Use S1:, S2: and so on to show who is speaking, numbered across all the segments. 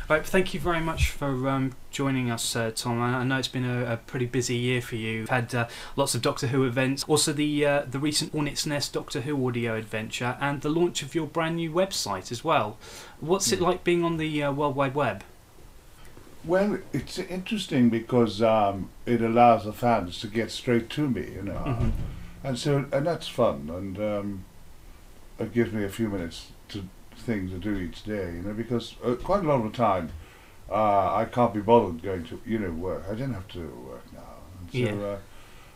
S1: Right, thank you very much for joining us, Tom. I know it's been a pretty busy year for you. You've had lots of Doctor Who events, also the recent Hornet's Nest Doctor Who audio adventure, and the launch of your brand new website as well. What's it like being on the World Wide Web?
S2: Well, it's interesting because it allows the fans to get straight to me,
S1: Mm-hmm.
S2: and that's fun, and it gives me a few minutes to things to do each day, because quite a lot of the time I can't be bothered going to work. I don't have to work now, and so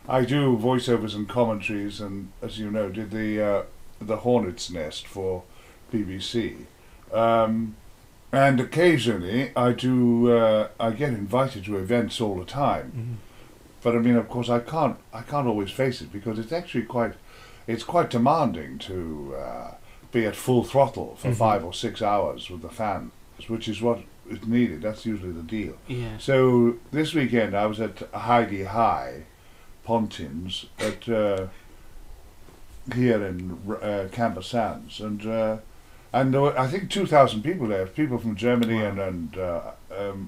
S2: I do voiceovers and commentaries, and as you know, did the Hornet's Nest for BBC. And occasionally I get invited to events all the time.
S1: Mm-hmm.
S2: But I mean, of course, I can't always face it, because it's actually quite demanding to be at full throttle for 5 or 6 hours with the fans, which is what is needed. That's usually the deal.
S1: Yeah.
S2: So this weekend I was at Heidi High Pontins at here in Camber Sands, and there were, I think, 2,000 people there. People from Germany and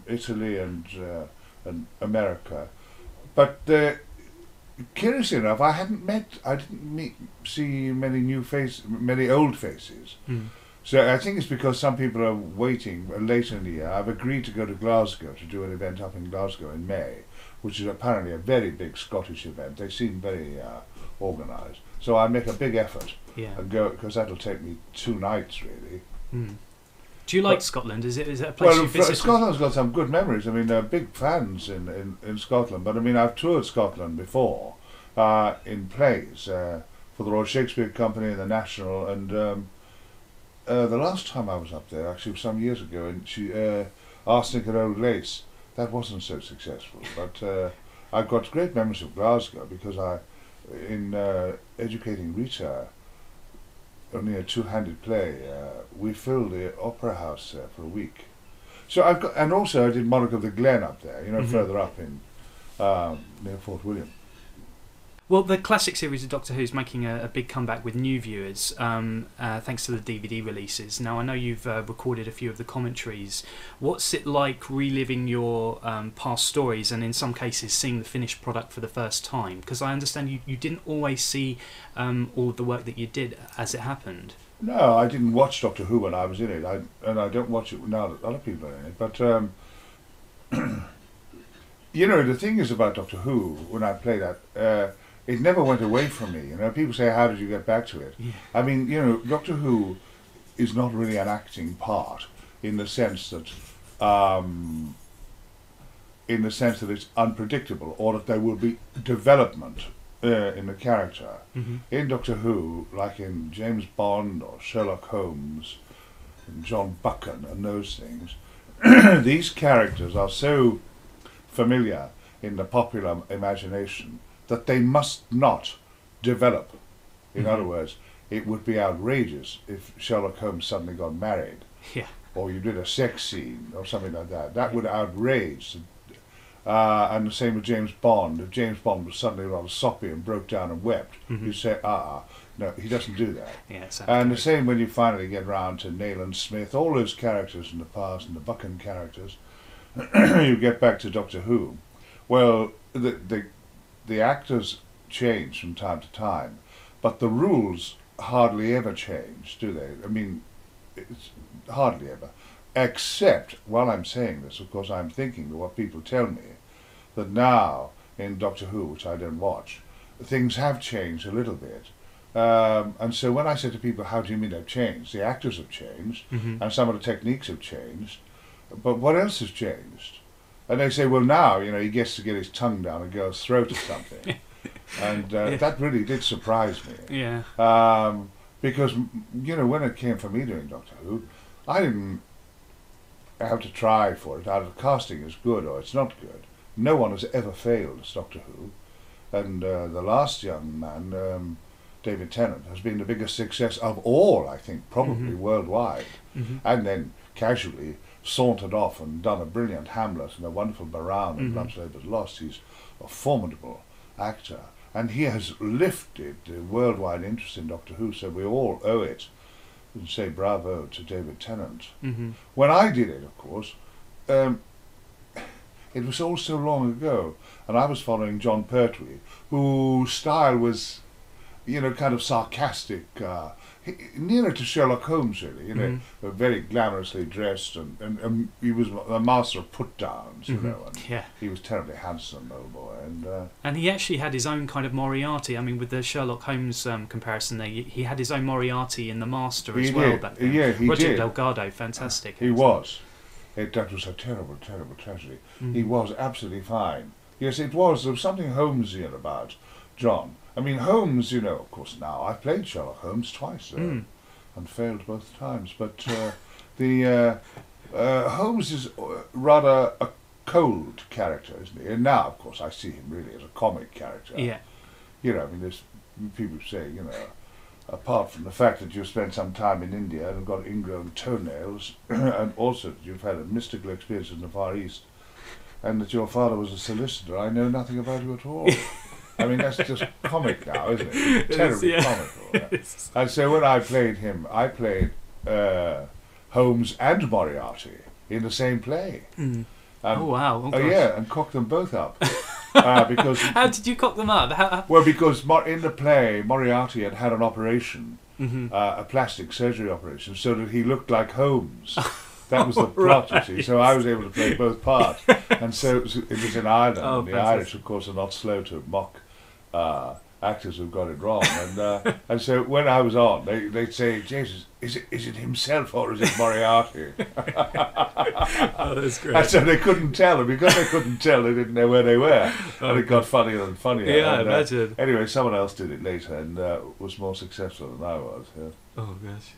S2: Italy and America. But curiously enough, I didn't see many old faces.
S1: Mm.
S2: So I think it's because some people are waiting later in the year. I've agreed to go to Glasgow to do an event up in Glasgow in May, which is apparently a very big Scottish event. They seem very organised. So I make a big effort and go, because that'll take me 2 nights really.
S1: Mm. Do you like Scotland? Is it a place you visit?
S2: Scotland's got some good memories. I mean, they're big fans in Scotland, but I mean, I've toured Scotland before in plays for the Royal Shakespeare Company and the National, and the last time I was up there, actually some years ago, in Arsenic and Old Lace, that wasn't so successful, but I've got great memories of Glasgow, because in educating Rita, only a 2-handed play, we filled the opera house there for a week. So and also I did Monarch of the Glen up there, further up in near Fort William.
S1: Well, the classic series of Doctor Who is making a big comeback with new viewers, thanks to the DVD releases. Now, I know you've recorded a few of the commentaries. What's it like reliving your past stories, and in some cases seeing the finished product for the first time? Because I understand you didn't always see all of the work that you did as it happened.
S2: No, I didn't watch Doctor Who when I was in it, and I don't watch it now that other people are in it. But the thing is about Doctor Who, when I play that, it never went away from me. People say, "How did you get back to it?" Yeah. I mean, Doctor Who is not really an acting part in the sense that it's unpredictable, or that there will be development in the character.
S1: Mm-hmm.
S2: In Doctor Who, like in James Bond or Sherlock Holmes and John Buchan and those things, these characters are so familiar in the popular imagination that they must not develop. In other words, it would be outrageous if Sherlock Holmes suddenly got married, or you did a sex scene or something like that. That would outrage. And the same with James Bond. If James Bond was suddenly rather soppy and broke down and wept, you'd say, no, he doesn't do that.
S1: Yeah, exactly.
S2: And the same when you finally get round to Nayland Smith, all those characters in the past, and the Buchan characters, you get back to Doctor Who. Well, the actors change from time to time, but the rules hardly ever change, do they? I mean, it's hardly ever. Except, while I'm saying this, of course, I'm thinking of what people tell me, that now, in Doctor Who, which I don't watch, things have changed a little bit. And so when I say to people, how do you mean they've changed? The actors have changed, and some of the techniques have changed, but what else has changed? And they say, well, now, he gets to get his tongue down a girl's throat or something. And that really did surprise me.
S1: Yeah.
S2: Because, when it came for me doing Doctor Who, I didn't have to try for it. Either the casting is good or it's not good. No one has ever failed as Doctor Who. And the last young man, David Tennant, has been the biggest success of all, I think, probably worldwide. And then casually sauntered off and done a brilliant Hamlet and a wonderful Baroun and Love's Labour's Lost. He's a formidable actor, and he has lifted the worldwide interest in Doctor Who, so we all owe it and say bravo to David Tennant. When I did it, of course, it was all so long ago, and I was following John Pertwee, whose style was, kind of sarcastic, nearer to Sherlock Holmes, really, very glamorously dressed, and he was a master of put-downs, and he was terribly handsome, old boy,
S1: and he actually had his own kind of Moriarty. I mean, with the Sherlock Holmes comparison there, he had his own Moriarty in The Master as well back then.
S2: Yeah, he
S1: Roger
S2: did.
S1: Delgado, fantastic.
S2: He was. That was a terrible, terrible tragedy. He was absolutely fine. Yes, it was. There was something Holmesian about John. I mean, Holmes, of course now, I've played Sherlock Holmes twice and failed both times, but Holmes is rather a cold character, isn't he? And now, of course, I see him really as a comic character.
S1: Yeah.
S2: I mean, there's people say, apart from the fact that you spent some time in India and got ingrown toenails, and also that you've had a mystical experience in the Far East, and that your father was a solicitor, I know nothing about you at all. I mean, that's just comic now, isn't it? Terribly comical. Yeah. And so when I played him, I played Holmes and Moriarty in the same play.
S1: Oh, wow. Oh,
S2: yeah, and cocked them both up. Because
S1: how did you cock them up?
S2: Well, because in the play, Moriarty had an operation, a plastic surgery operation, so that he looked like Holmes. That was the plot, you see. So I was able to play both parts. And so it was in Ireland. And the Irish, of course, are not slow to mock actors who've got it wrong. And so when I was on, they'd say, Jesus, is it himself or is it Moriarty?
S1: Oh, that's great.
S2: And so they couldn't tell. And because they couldn't tell, they didn't know where they were. And it got funnier and funnier.
S1: Yeah, I imagine.
S2: Anyway, someone else did it later and was more successful than I was. Yeah.
S1: Oh, gosh.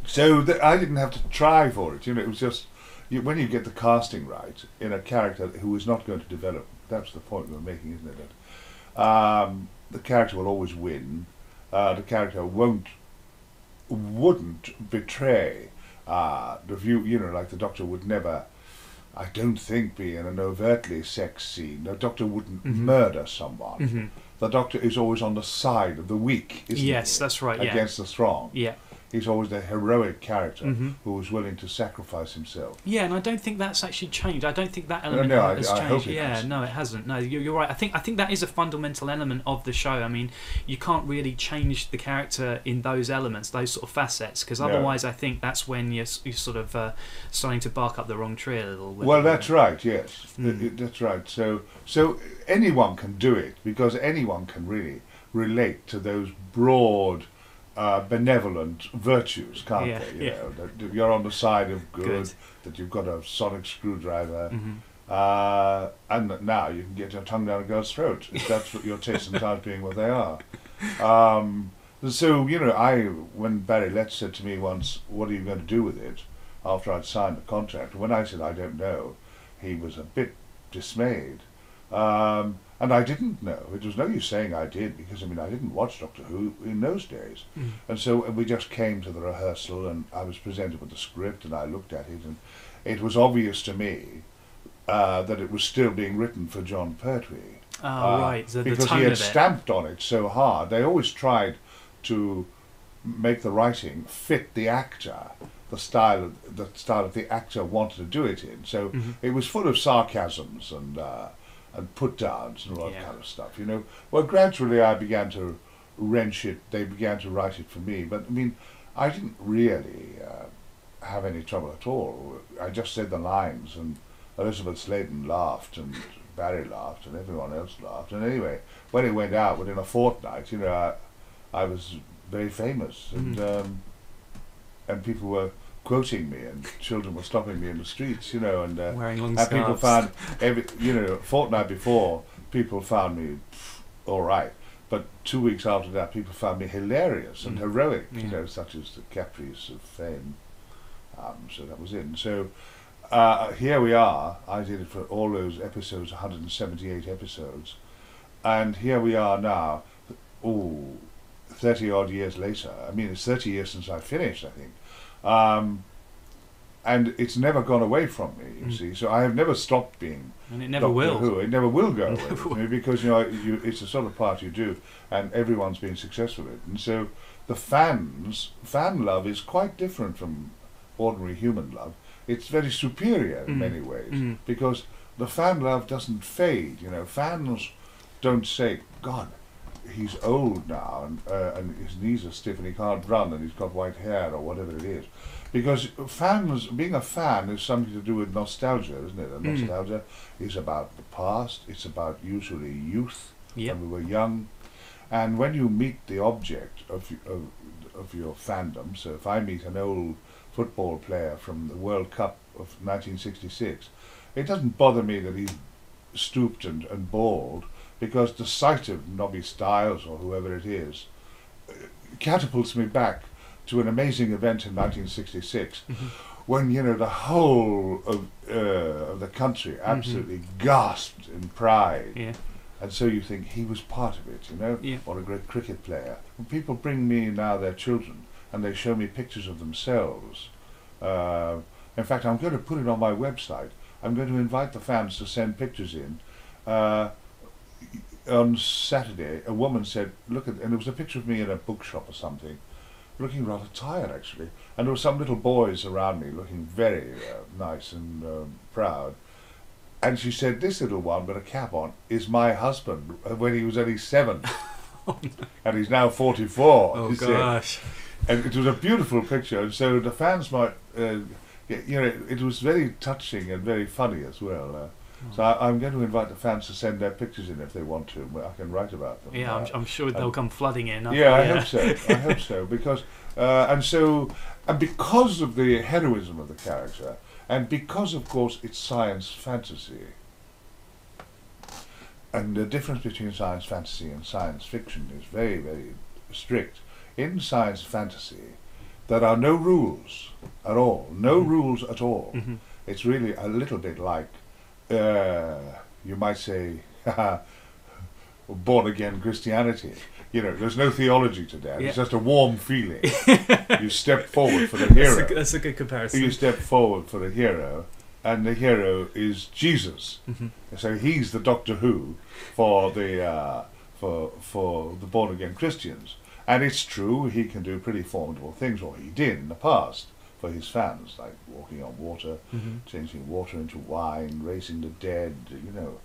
S2: So I didn't have to try for it. It was just, when you get the casting right in a character who is not going to develop, that's the point we're making, isn't it? The character will always win. The character wouldn't betray the view. Like the Doctor would never, I don't think, be in an overtly sex scene. The Doctor wouldn't murder someone. The Doctor is always on the side of the weak, isn't he?
S1: Yes, that's right.
S2: Against the strong.
S1: Yeah.
S2: He's always the heroic character who is willing to sacrifice himself.
S1: Yeah, and I don't think that's actually changed. I don't think that element has changed.
S2: I hope it
S1: has. No, it hasn't. No, you're right. I think that is a fundamental element of the show. I mean, you can't really change the character in those elements, those sort of facets, because otherwise I think that's when you're sort of starting to bark up the wrong tree a little bit.
S2: Well, that's right, yes. That's right. So anyone can do it, because anyone can really relate to those broad, benevolent virtues, can't they? That you're on the side of good, that you've got a sonic screwdriver, and that now you can get your tongue down a girl's throat, if that's what your tastes and times being what they are. So, when Barry Letts said to me once, what are you going to do with it, after I'd signed the contract, when I said I don't know, he was a bit dismayed. And I didn't know. It was no use saying I did, because I didn't watch Doctor Who in those days. And so we just came to the rehearsal, and I was presented with the script, and I looked at it, and it was obvious to me that it was still being written for John Pertwee.
S1: Oh, right. So
S2: because he had stamped on it so hard. They always tried to make the writing fit the actor, the style that the actor wanted to do it in. So it was full of sarcasms and put-downs and all that kind of stuff, Well, gradually I began to wrench it. They began to write it for me. But, I didn't really have any trouble at all. I just said the lines, and Elizabeth Sladen laughed, and Barry laughed, and everyone else laughed. And anyway, when it went out, within a fortnight, I was very famous, and people were quoting me, and children were stopping me in the streets, and
S1: wearing long
S2: and people
S1: scarves.
S2: found a fortnight before, people found me all right, but 2 weeks after that, people found me hilarious and heroic, such as the caprice of fame. So that was it. And so here we are. I did it for all those episodes, 178 episodes, and here we are now. 30 odd years later. It's 30 years since I finished, I think. And it's never gone away from me, you see. So I have never stopped being
S1: and it never
S2: Doctor
S1: will.
S2: Who. It never will go away from me, because it's the sort of part you do, and everyone's been successful at it. And so the fan love is quite different from ordinary human love, it's very superior in many ways, because the fan love doesn't fade. You know, fans don't say, God, he's old now, and his knees are stiff and he can't run and he's got white hair or whatever it is. Because fans, being a fan is something to do with nostalgia, isn't it? And nostalgia is about the past, it's about usually youth, when we were young. And when you meet the object of your fandom, so if I meet an old football player from the World Cup of 1966, it doesn't bother me that he's stooped and bald, because the sight of Nobby Stiles or whoever it is catapults me back to an amazing event in 1966 when, you know, the whole of the country absolutely gasped in pride.
S1: Yeah.
S2: And so you think he was part of it, you know, or a great cricket player. When people bring me now their children and they show me pictures of themselves, in fact, I'm going to put it on my website. I'm going to invite the fans to send pictures in. On Saturday, a woman said, look at, and it was a picture of me in a bookshop or something, looking rather tired actually, and there were some little boys around me looking very nice and proud, and she said, this little one with a cap on is my husband when he was only 7. And he's now 44.
S1: Oh gosh.
S2: And it was a beautiful picture, and so the fans might, you know, it was very touching and very funny as well. So I'm going to invite the fans to send their pictures in if they want to. I can write about them.
S1: Yeah, I'm sure they'll come flooding in.
S2: Yeah, I hope so. I hope so, because and because of the heroism of the character, and because of course it's science fantasy, and the difference between science fantasy and science fiction is very, very strict. In science fantasy, there are no rules at all. No rules at all. It's really a little bit like, you might say, born again Christianity. You know, there's no theology to that. It's just a warm feeling. You step forward for the hero.
S1: That's a good comparison.
S2: You step forward for the hero, and the hero is Jesus. So he's the Doctor Who for the born again Christians. And it's true, he can do pretty formidable things, or he did in the past, for his fans, like walking on water, changing water into wine, raising the dead, you know,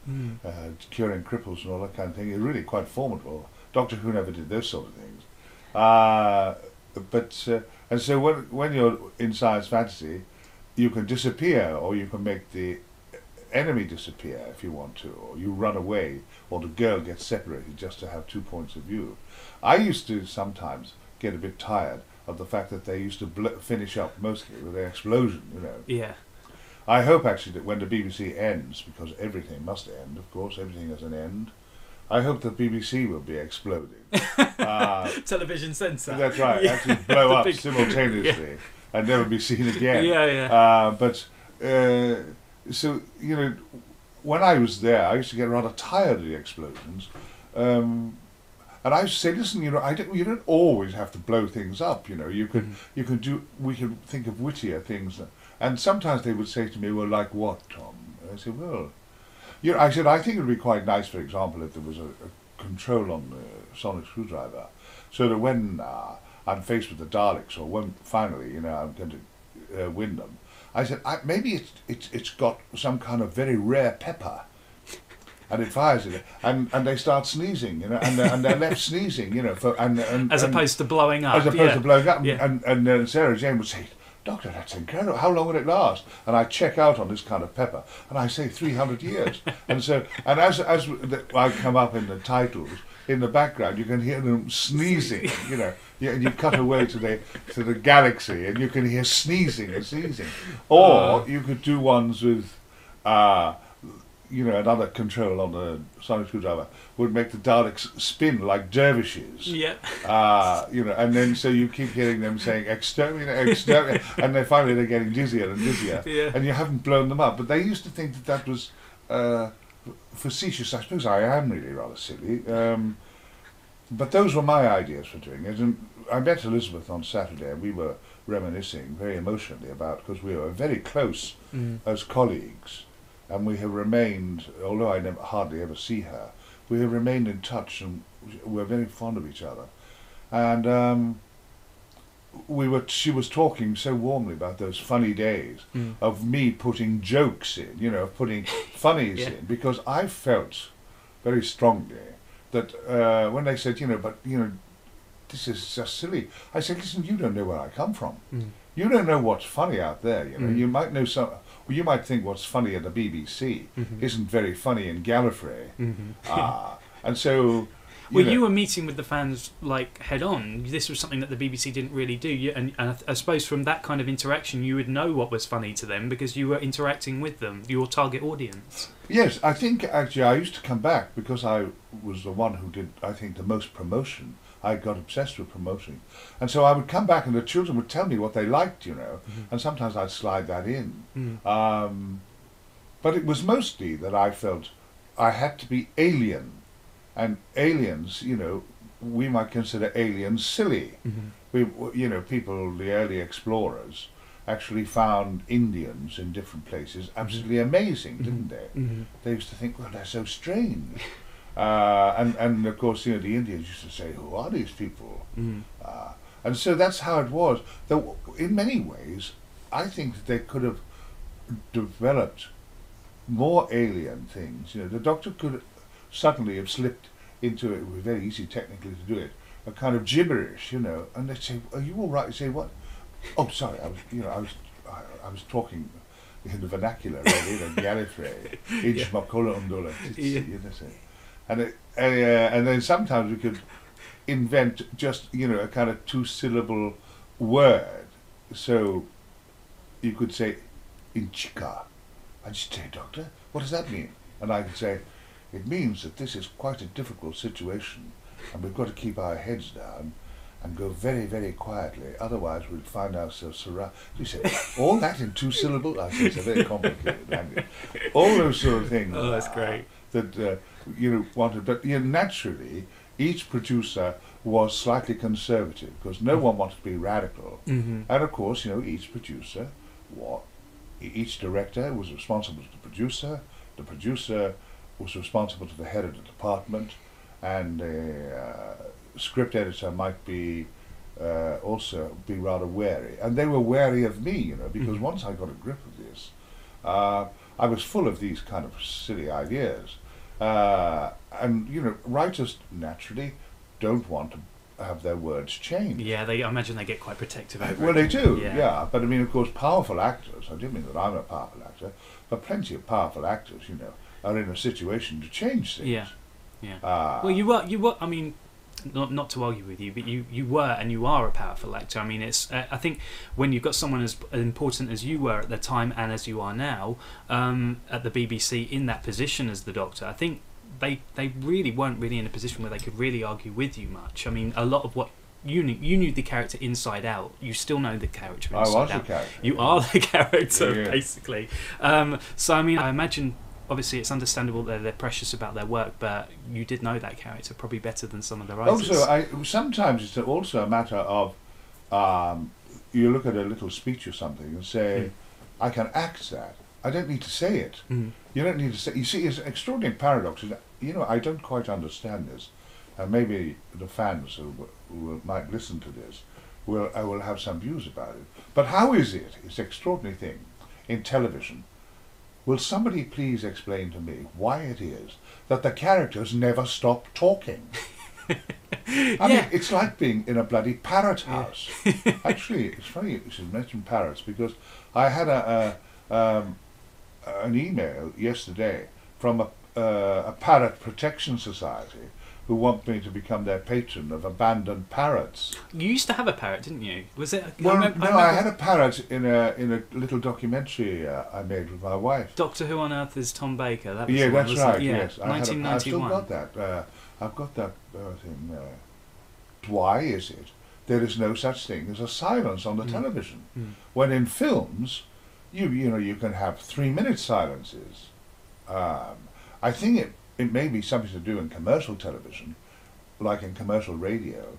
S2: curing cripples and all that kind of thing. It's really quite formidable. Doctor Who never did those sort of things. And so when you're in science fantasy, you can disappear, or you can make the enemy disappear if you want to, or you run away, or the girl gets separated just to have 2 points of view. I used to sometimes get a bit tired of the fact that they used to finish up mostly with an explosion, you know.
S1: Yeah.
S2: I hope actually that when the BBC ends, because everything must end, of course, everything has an end, I hope the BBC will be exploding.
S1: Television censor.
S2: That's right, actually blow up simultaneously and never be seen again. So, you know, when I was there, I used to get rather tired of the explosions. And I used to say, listen, you know, you don't always have to blow things up, you know. We can think of wittier things. And sometimes they would say to me, well, like what, Tom? And I said, well, you know, I think it would be quite nice, for example, if there was a control on the sonic screwdriver, so that when I'm faced with the Daleks, or when finally, you know, I'm going to win them, I said, maybe it's got some kind of very rare pepper. And it fires it, and they start sneezing, you know, and they're left sneezing, you know,
S1: as opposed to blowing up.
S2: As opposed to blowing up, and Sarah Jane would say, Doctor, that's incredible. How long will it last? And I check out on this kind of pepper, and I say 300 years. And so, and as I come up in the titles, in the background, you can hear them sneezing, you know. And you cut away to the galaxy, and you can hear sneezing and sneezing. Or you could do ones with. You know, another control on the sonic screwdriver would make the Daleks spin like dervishes.
S1: Yeah.
S2: You know, and then so you keep hearing them saying exterminate, exterminate, and then finally they're getting dizzier and dizzier.
S1: Yeah.
S2: And you haven't blown them up. But they used to think that was facetious. I suppose I am really rather silly. But those were my ideas for doing it. And I met Elizabeth on Saturday, and we were reminiscing very emotionally about, because we were very close as colleagues. And we have remained, although I hardly ever see her, we have remained in touch, and we're very fond of each other. And she was talking so warmly about those funny days of me putting jokes in, putting funnies
S1: Yeah.
S2: in, because I felt very strongly that when they said, this is just silly. I said, listen, you don't know where I come from. You don't know what's funny out there. You might know some. Well, you might think what's funny at the BBC isn't very funny in Gallifrey. And so.
S1: You were meeting with the fans like head on. This was something that the BBC didn't really do. And I suppose from that kind of interaction, you would know what was funny to them because you were interacting with them, your target audience.
S2: Yes, I think actually I used to come back because I was the one who did, I think, the most promotion. I got obsessed with promoting. And so I would come back and the children would tell me what they liked, and sometimes I'd slide that in. But it was mostly that I felt I had to be alien. And aliens, we might consider aliens silly. People, the early explorers, actually found Indians in different places absolutely amazing, didn't they? They used to think, well, they're so strange. And of course, the Indians used to say, who are these people? And so that's how it was. Though in many ways, I think that they could have developed more alien things. The Doctor could suddenly have slipped into it. We're very easy technically to do it. A kind of gibberish, and they'd say, "Are you all right?" You say, "What?" "Oh, sorry, I was talking in the vernacular, really, in Gallifrey, and then sometimes we could invent just a kind of 2-syllable word. So you could say, "Inchika," and she'd say, "Doctor, what does that mean?" And I could say, "It means that this is quite a difficult situation and we've got to keep our heads down and go very, very quietly, otherwise we'll find ourselves surrounded." You say, all that in 2 syllables? I say, it's a very complicated language. All those sort of things.
S1: Oh, that's great.
S2: That, wanted, but naturally, each producer was slightly conservative because no one wanted to be radical. And of course, each producer, each director was responsible to the producer was responsible to the head of the department, and the script editor might be also be rather wary. And they were wary of me, because once I got a grip of this, I was full of these kind of silly ideas. And, writers naturally don't want to have their words changed.
S1: Yeah, I imagine they get quite protective over it.
S2: Well, they do, yeah. But I mean, of course, powerful actors, I didn't mean that I'm a powerful actor, but plenty of powerful actors, are in a situation to change things.
S1: Yeah. Well, you were. I mean, not to argue with you, but you were and you are a powerful actor. I mean, it's. I think when you've got someone as important as you were at the time and as you are now at the BBC in that position as the Doctor, I think they really weren't really in a position where they could really argue with you much. I mean, a lot of what. You knew the character inside out. You still know the character inside out.
S2: I was the character.
S1: You are the character, basically. So, I mean, I imagine, obviously, it's understandable that they're precious about their work, but you did know that character probably better than some of the writers.
S2: Also, sometimes it's also a matter of, you look at a little speech or something and say, I can act that. I don't need to say it. You don't need to say. You see, it's an extraordinary paradox. I don't quite understand this. And maybe the fans who might listen to this will have some views about it. But how is it? It's an extraordinary thing in television. Will somebody please explain to me why it is that the characters never stop talking? I mean, it's like being in a bloody parrot house. Actually, it's funny you should mention parrots, because I had an email yesterday from a parrot protection society who want me to become their patron of abandoned parrots.
S1: You used to have a parrot, didn't you? Was it?
S2: I had a parrot in a little documentary I made with my wife.
S1: Doctor Who on Earth is Tom Baker. That was
S2: yeah,
S1: the one,
S2: that's right.
S1: Yeah,
S2: yes,
S1: 1991.
S2: I've still got that. I've got that thing. Why is it there is no such thing as a silence on the television, when in films, you can have 3-minute silences? I think it may be something to do in commercial television, like in commercial radio,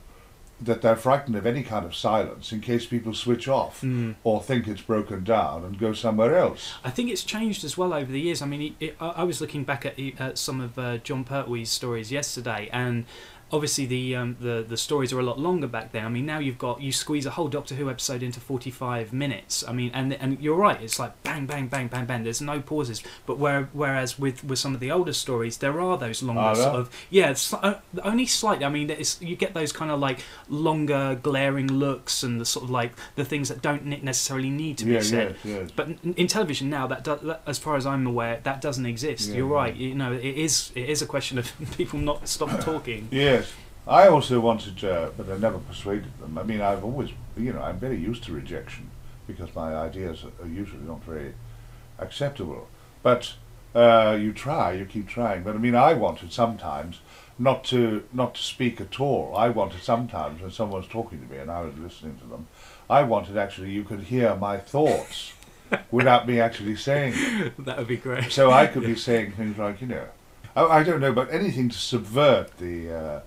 S2: that they're frightened of any kind of silence in case people switch off or think it's broken down and go somewhere else.
S1: I think it's changed as well over the years. I mean, I was looking back at some of John Pertwee's stories yesterday, and obviously the stories are a lot longer back then. I mean, now you squeeze a whole Doctor Who episode into 45 minutes. I mean, and you're right, it's like bang, bang, bang, bang, bang. There's no pauses. But whereas with some of the older stories, there are those longer sort of only slightly. I mean, you get those kind of like longer glaring looks and the sort of like the things that don't necessarily need to be said.
S2: Yes.
S1: But in television now, that as far as I'm aware, that doesn't exist. You're right. You know, it is a question of people not stop talking.
S2: Yes. I also wanted, but I never persuaded them. I mean, I've always, I'm very used to rejection because my ideas are usually not very acceptable. But you keep trying. But I mean, I wanted sometimes not to speak at all. I wanted sometimes when someone was talking to me and I was listening to them, I wanted actually you could hear my thoughts without me actually saying it.
S1: That would be great.
S2: So I could be saying things like, I don't know, but anything to subvert the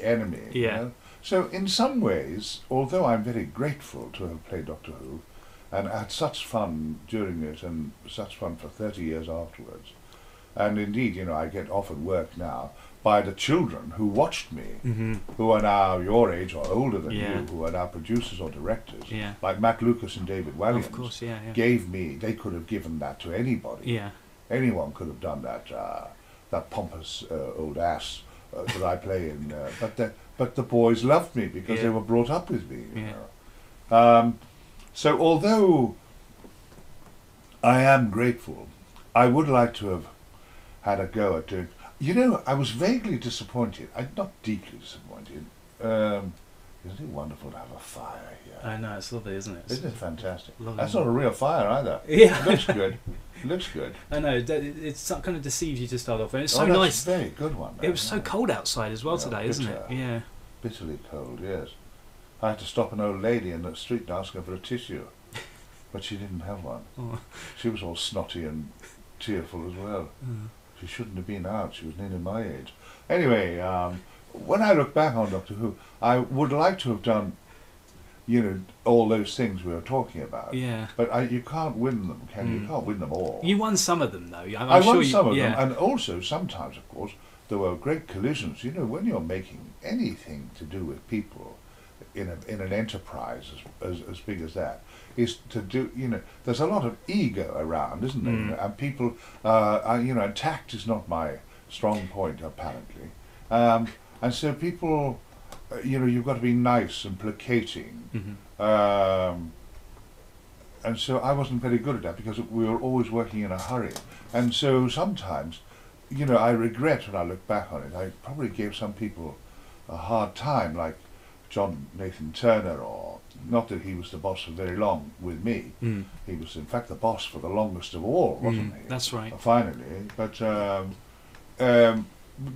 S2: enemy.
S1: Yeah.
S2: You know? So in some ways, although I'm very grateful to have played Doctor Who, and had such fun during it, and such fun for 30 years afterwards, and indeed, I get offered work now by the children who watched me, who are now your age or older than you, who are now producers or directors, like Matt Lucas and David Walliams,
S1: of course,
S2: gave me. They could have given that to anybody.
S1: Yeah.
S2: Anyone could have done that. That pompous old ass that I play in, but the boys loved me because they were brought up with me. You know? So although I am grateful, I would like to have had a go at doing. I was vaguely disappointed. I'm not deeply disappointed. Isn't it wonderful to have a fire here?
S1: I know, it's lovely, isn't it?
S2: Isn't it fantastic?
S1: Lovely.
S2: That's not a real fire either.
S1: Yeah.
S2: It looks good. It looks good.
S1: I know, it kind of deceives you to start off, and it's so
S2: that's
S1: nice.
S2: A very good one.
S1: It was so cold outside as well today, isn't it? Yeah.
S2: Bitterly cold, yes. I had to stop an old lady in the street and ask her for a tissue, but she didn't have one.
S1: Oh.
S2: She was all snotty and tearful as well. She shouldn't have been out. She was nearly my age. Anyway, when I look back on Doctor Who, I would like to have done, all those things we were talking about.
S1: Yeah.
S2: But you can't win them, can you? You can't win them all.
S1: You won some of them, though.
S2: I won some of them, and also sometimes, of course, there were great collisions. When you're making anything to do with people in an enterprise as big as that, is to do, there's a lot of ego around, isn't there? And people, and tact is not my strong point, apparently. And so people, you've got to be nice and placating. And so I wasn't very good at that because we were always working in a hurry. And so sometimes, I regret when I look back on it, I probably gave some people a hard time, like John Nathan Turner, or not that he was the boss for very long with me. He was in fact the boss for the longest of all, wasn't he?
S1: That's right.
S2: Finally, but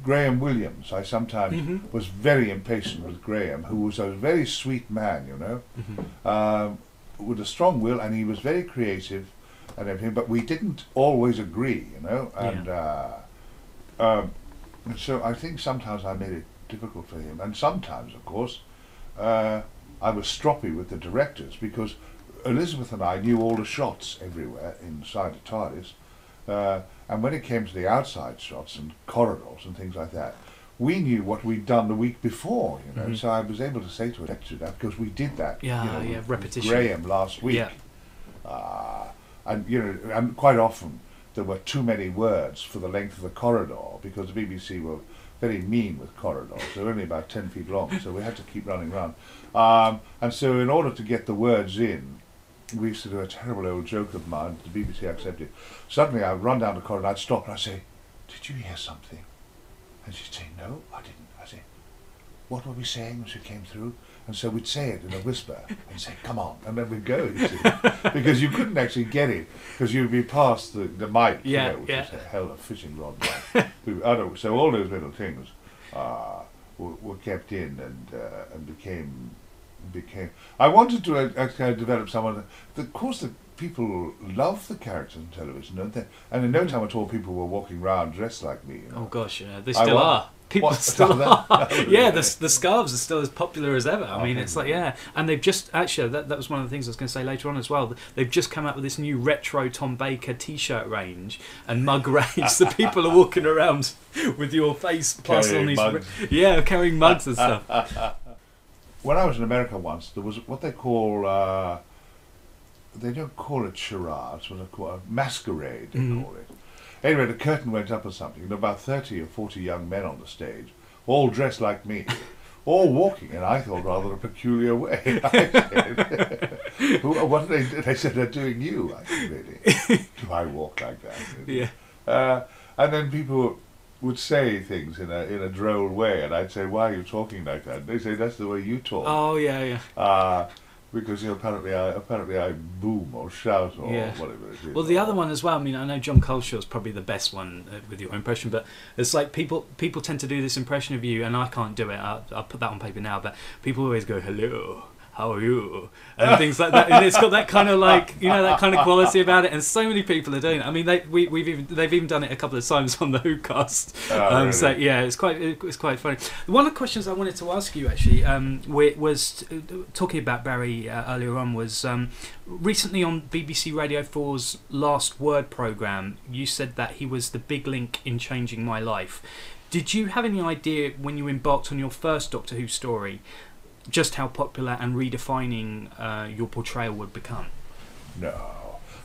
S2: Graham Williams, I sometimes was very impatient with Graham, who was a very sweet man, with a strong will, and he was very creative and everything, but we didn't always agree, and so I think sometimes I made it difficult for him, and sometimes, of course, I was stroppy with the directors because Elizabeth and I knew all the shots everywhere inside the TARDIS, and when it came to the outside shots and corridors and things like that, we knew what we'd done the week before, so I was able to say to a lecturer that because we did that,
S1: repetition.
S2: With Graham last week, and quite often there were too many words for the length of the corridor because the BBC were very mean with corridors. They're only about 10 feet long, so we had to keep running around. And so in order to get the words in, we used to do a terrible old joke of mine, the BBC accepted. Suddenly I'd run down the corridor, I'd stop and I'd say, "Did you hear something?" And she'd say, "No, I didn't." I'd say, "What were we saying as we came through?" And so we'd say it in a whisper and say, "Come on," and then we'd go, you see. Because you couldn't actually get it, because you'd be past the mic, which is a hell of a fishing rod. So all those little things were kept in and became. I wanted to actually develop someone. Of course, the people love the characters on television, don't they? And in no time at all, people were walking around dressed like me.
S1: Oh gosh, they still are. people
S2: What?
S1: still
S2: That-
S1: are.
S2: that-
S1: Yeah, the scarves are still as popular as ever. I mean, it's like, yeah. And they've just, actually, that was one of the things I was going to say later on as well. They've just come out with this new retro Tom Baker t-shirt range and mug range. So people are walking around with your face plastered on
S2: Carrying
S1: these...
S2: mugs.
S1: Yeah, carrying mugs and stuff.
S2: When I was in America once, there was what they call, they don't call it charades, what they call a masquerade, they call it. Anyway, the curtain went up or something, and about 30 or 40 young men on the stage, all dressed like me, all walking, and I thought rather a peculiar way. I said, what are they said, they're doing you. I said, really? Do I walk like that?
S1: Yeah.
S2: And then people would say things in a droll way, and I'd say, why are you talking like that? And they say, that's the way you talk.
S1: Oh, yeah, yeah.
S2: Because apparently I boom or shout or
S1: Yeah.
S2: whatever it is.
S1: Well, the other one as well, I mean, I know John Culshaw's probably the best one with your impression, but it's like people tend to do this impression of you, and I can't do it. I'll put that on paper now, but people always go, hello, how are you? And things like that. And it's got that kind of like, that kind of quality about it, and so many people are doing it. I mean, they've even done it a couple of times on the Who cast.
S2: Really?
S1: So yeah, it's quite funny. One of the questions I wanted to ask you actually was talking about Barry earlier on was recently on BBC Radio 4's Last Word programme, you said that he was the big link in changing my life. Did you have any idea when you embarked on your first Doctor Who story just how popular and redefining your portrayal would become?
S2: No,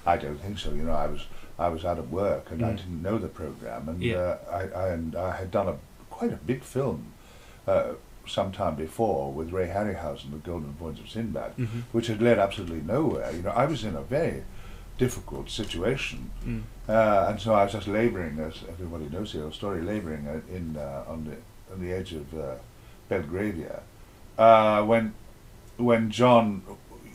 S2: I don't think so. I was out of work and I didn't know the programme, and I had done quite a big film some time before with Ray Harryhausen, The Golden Voyage of Sinbad, which had led absolutely nowhere. I was in a very difficult situation, and so I was just labouring, as everybody knows the old story, labouring on the edge of Belgravia. When John,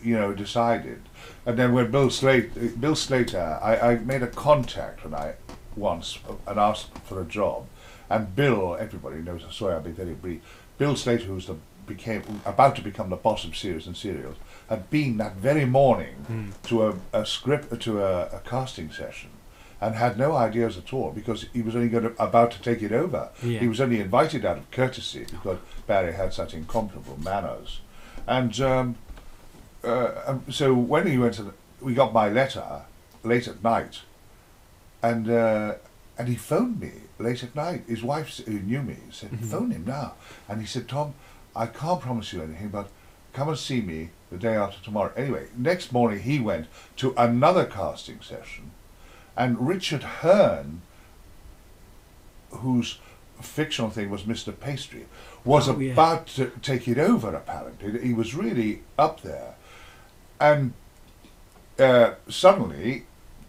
S2: decided, and then when Bill Slater, I made a contact once and asked for a job, and Bill, everybody knows, sorry I'll be very brief, Bill Slater, who's about to become the boss of Series and Serials, had been that very morning to a casting session, and had no ideas at all, because he was only about to take it over.
S1: Yeah.
S2: He was only invited out of courtesy because Barry had such incomparable manners. And so when he went we got my letter late at night, and he phoned me late at night. His wife, who knew me, said, phone him now. And he said, Tom, I can't promise you anything, but come and see me the day after tomorrow. Anyway, next morning he went to another casting session, and Richard Hearn, whose fictional thing was Mr. Pastry, was about to take it over, apparently. He was really up there. And suddenly,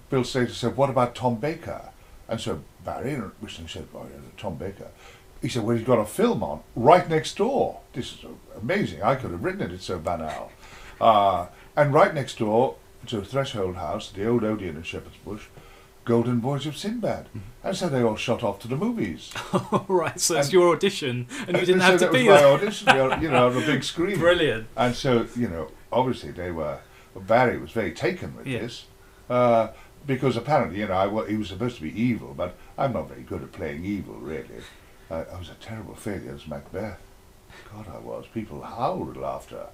S2: Bill Slater said, what about Tom Baker? And so Barry, which he said, oh, yeah, Tom Baker. He said, well, he's got a film on right next door. This is amazing. I could have written it. It's so banal. And right next door to Threshold House, the old Odeon in Shepherd's Bush, Golden Voyage of Sinbad. And so they all shot off to the movies.
S1: Right, so it's your audition, and you didn't have to be
S2: there.
S1: there.
S2: My audition, on the big screen.
S1: Brilliant.
S2: And so, obviously Barry was very taken with this, because apparently, he was supposed to be evil, but I'm not very good at playing evil, really. I was a terrible failure as Macbeth. God, I was. People howled with laughter.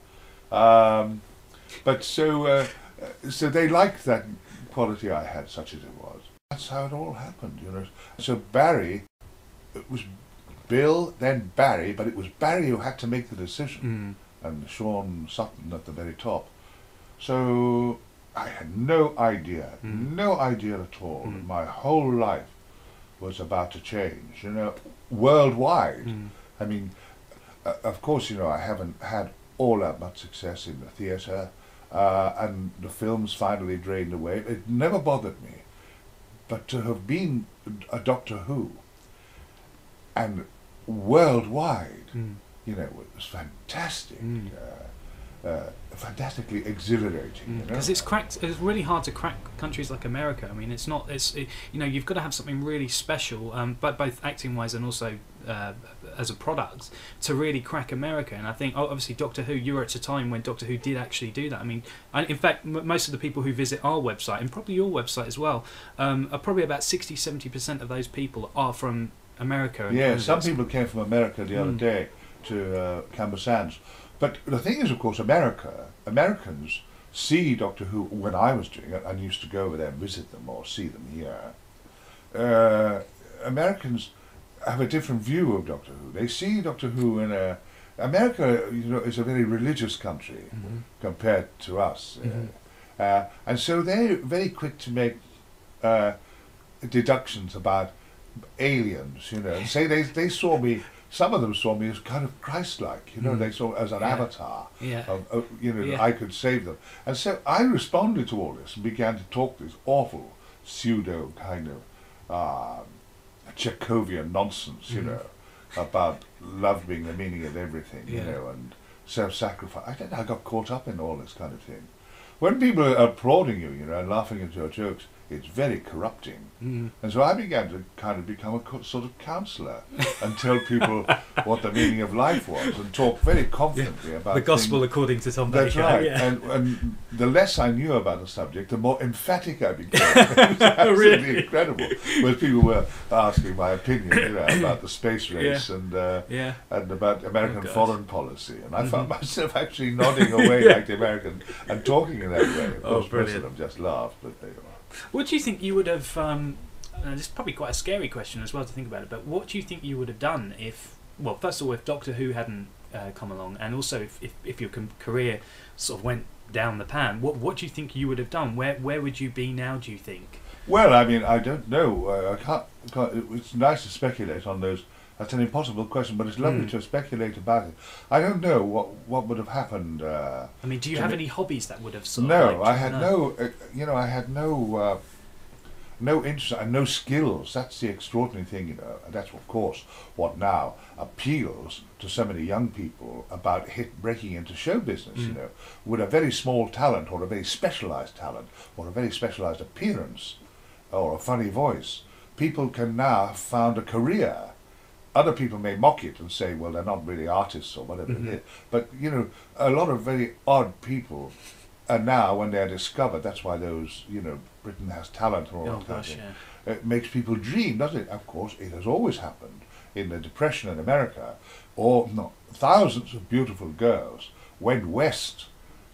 S2: But so they liked that quality I had, such as it was. That's how it all happened, So Barry, it was Bill, then Barry, but it was Barry who had to make the decision, and Sean Sutton at the very top. So I had no idea at all that my whole life was about to change, worldwide. I mean, of course, I haven't had all that much success in the theatre, and the films finally drained away. It never bothered me. But to have been a Doctor Who, and worldwide, it was fantastic. Fantastically exhilarating.
S1: Because it's really hard to crack countries like America. I mean, you've got to have something really special, but both acting wise and also as a product, to really crack America. And I think obviously Doctor Who, you were at a time when Doctor Who did actually do that. I mean, in fact, most of the people who visit our website, and probably your website as well, are probably about 60-70% of those people are from America. And
S2: Yeah,
S1: Canada.
S2: some people came from America the other day to Camber Sands. But the thing is, of course, Americans see Doctor Who when I was doing it, and used to go over there and visit them or see them here. Americans have a different view of Doctor Who. They see Doctor Who in a... America, is a very religious country compared to us. And so they're very quick to make deductions about aliens, and say they saw me, some of them saw me as kind of Christ-like, they saw as an avatar, I could save them. And so I responded to all this and began to talk this awful pseudo kind of Chekhovian nonsense, about love being the meaning of everything, and self-sacrifice. I got caught up in all this kind of thing. When people are applauding you, and laughing at your jokes, it's very corrupting. And so I began to kind of become a sort of counsellor and tell people what the meaning of life was, and talk very confidently about
S1: the gospel according to Tom Baker.
S2: That's right. And the less I knew about the subject, the more emphatic I became. It was absolutely incredible. Whereas people were asking my opinion, about the space race and about American foreign policy, and I found myself actually nodding away like the American and talking in that way. Of course, most of them just laughed, but they were.
S1: What do you think you would have... this is probably quite a scary question as well to think about it, but what do you think you would have done if... Well, first of all, if Doctor Who hadn't come along, and also if your career sort of went down the pan, what do you think you would have done? Where would you be now, do you think?
S2: Well, I mean, I don't know. I can't, it's nice to speculate on those. That's an impossible question, but it's lovely to speculate about it. I don't know what would have happened.
S1: I mean, do you have any hobbies that would have sort
S2: no,
S1: of...
S2: I had no, I had no interest and no skills. That's the extraordinary thing, and that's, of course, what now appeals to so many young people about breaking into show business, with a very small talent or a very specialised talent or a very specialised appearance or a funny voice. People can now have found a career. Other people may mock it and say, well, they're not really artists or whatever it is. But, a lot of very odd people are now, when they're discovered, that's why those, Britain has talent and all that kind of thing. It makes people dream, doesn't it? Of course, it has always happened in the Depression in America, thousands of beautiful girls went west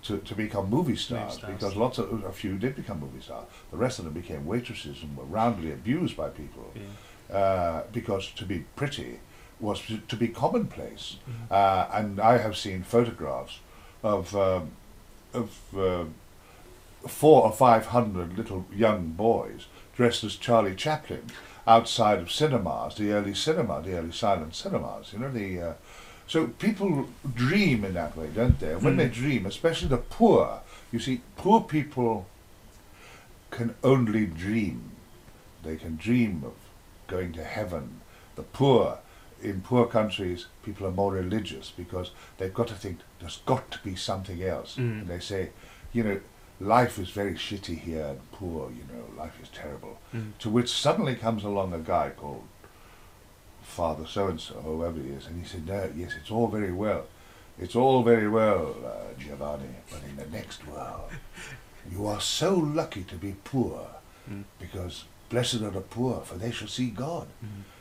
S2: to become movie stars, because a few did become movie stars. The rest of them became waitresses and were roundly abused by people. Because to be pretty was to be commonplace, and I have seen photographs of 400 or 500 little young boys dressed as Charlie Chaplin outside of cinemas, the early silent cinemas. So people dream in that way, don't they? And when they dream, especially the poor, you see, poor people can only dream. They can dream of going to heaven. The poor, in poor countries, people are more religious because they've got to think there's got to be something else. And they say, life is very shitty here and poor, life is terrible. To which suddenly comes along a guy called Father so-and-so, whoever he is, and he said, no, yes, it's all very well. It's all very well, Giovanni, but in the next world, you are so lucky to be poor, because blessed are the poor, for they shall see God.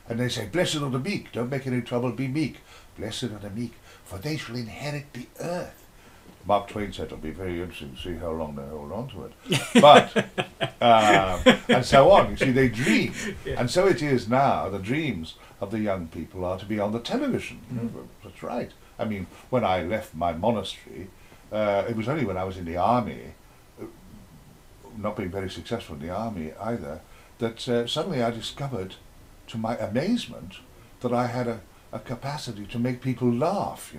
S2: And they say, blessed are the meek, don't make any trouble, be meek. Blessed are the meek, for they shall inherit the earth. Mark Twain said it'll be very interesting to see how long they hold on to it. But, and so on, you see, they dream. And so it is now, the dreams of the young people are to be on the television. That's right. I mean, when I left my monastery, it was only when I was in the army, not being very successful in the army either, that suddenly I discovered, to my amazement, that I had a capacity to make people laugh,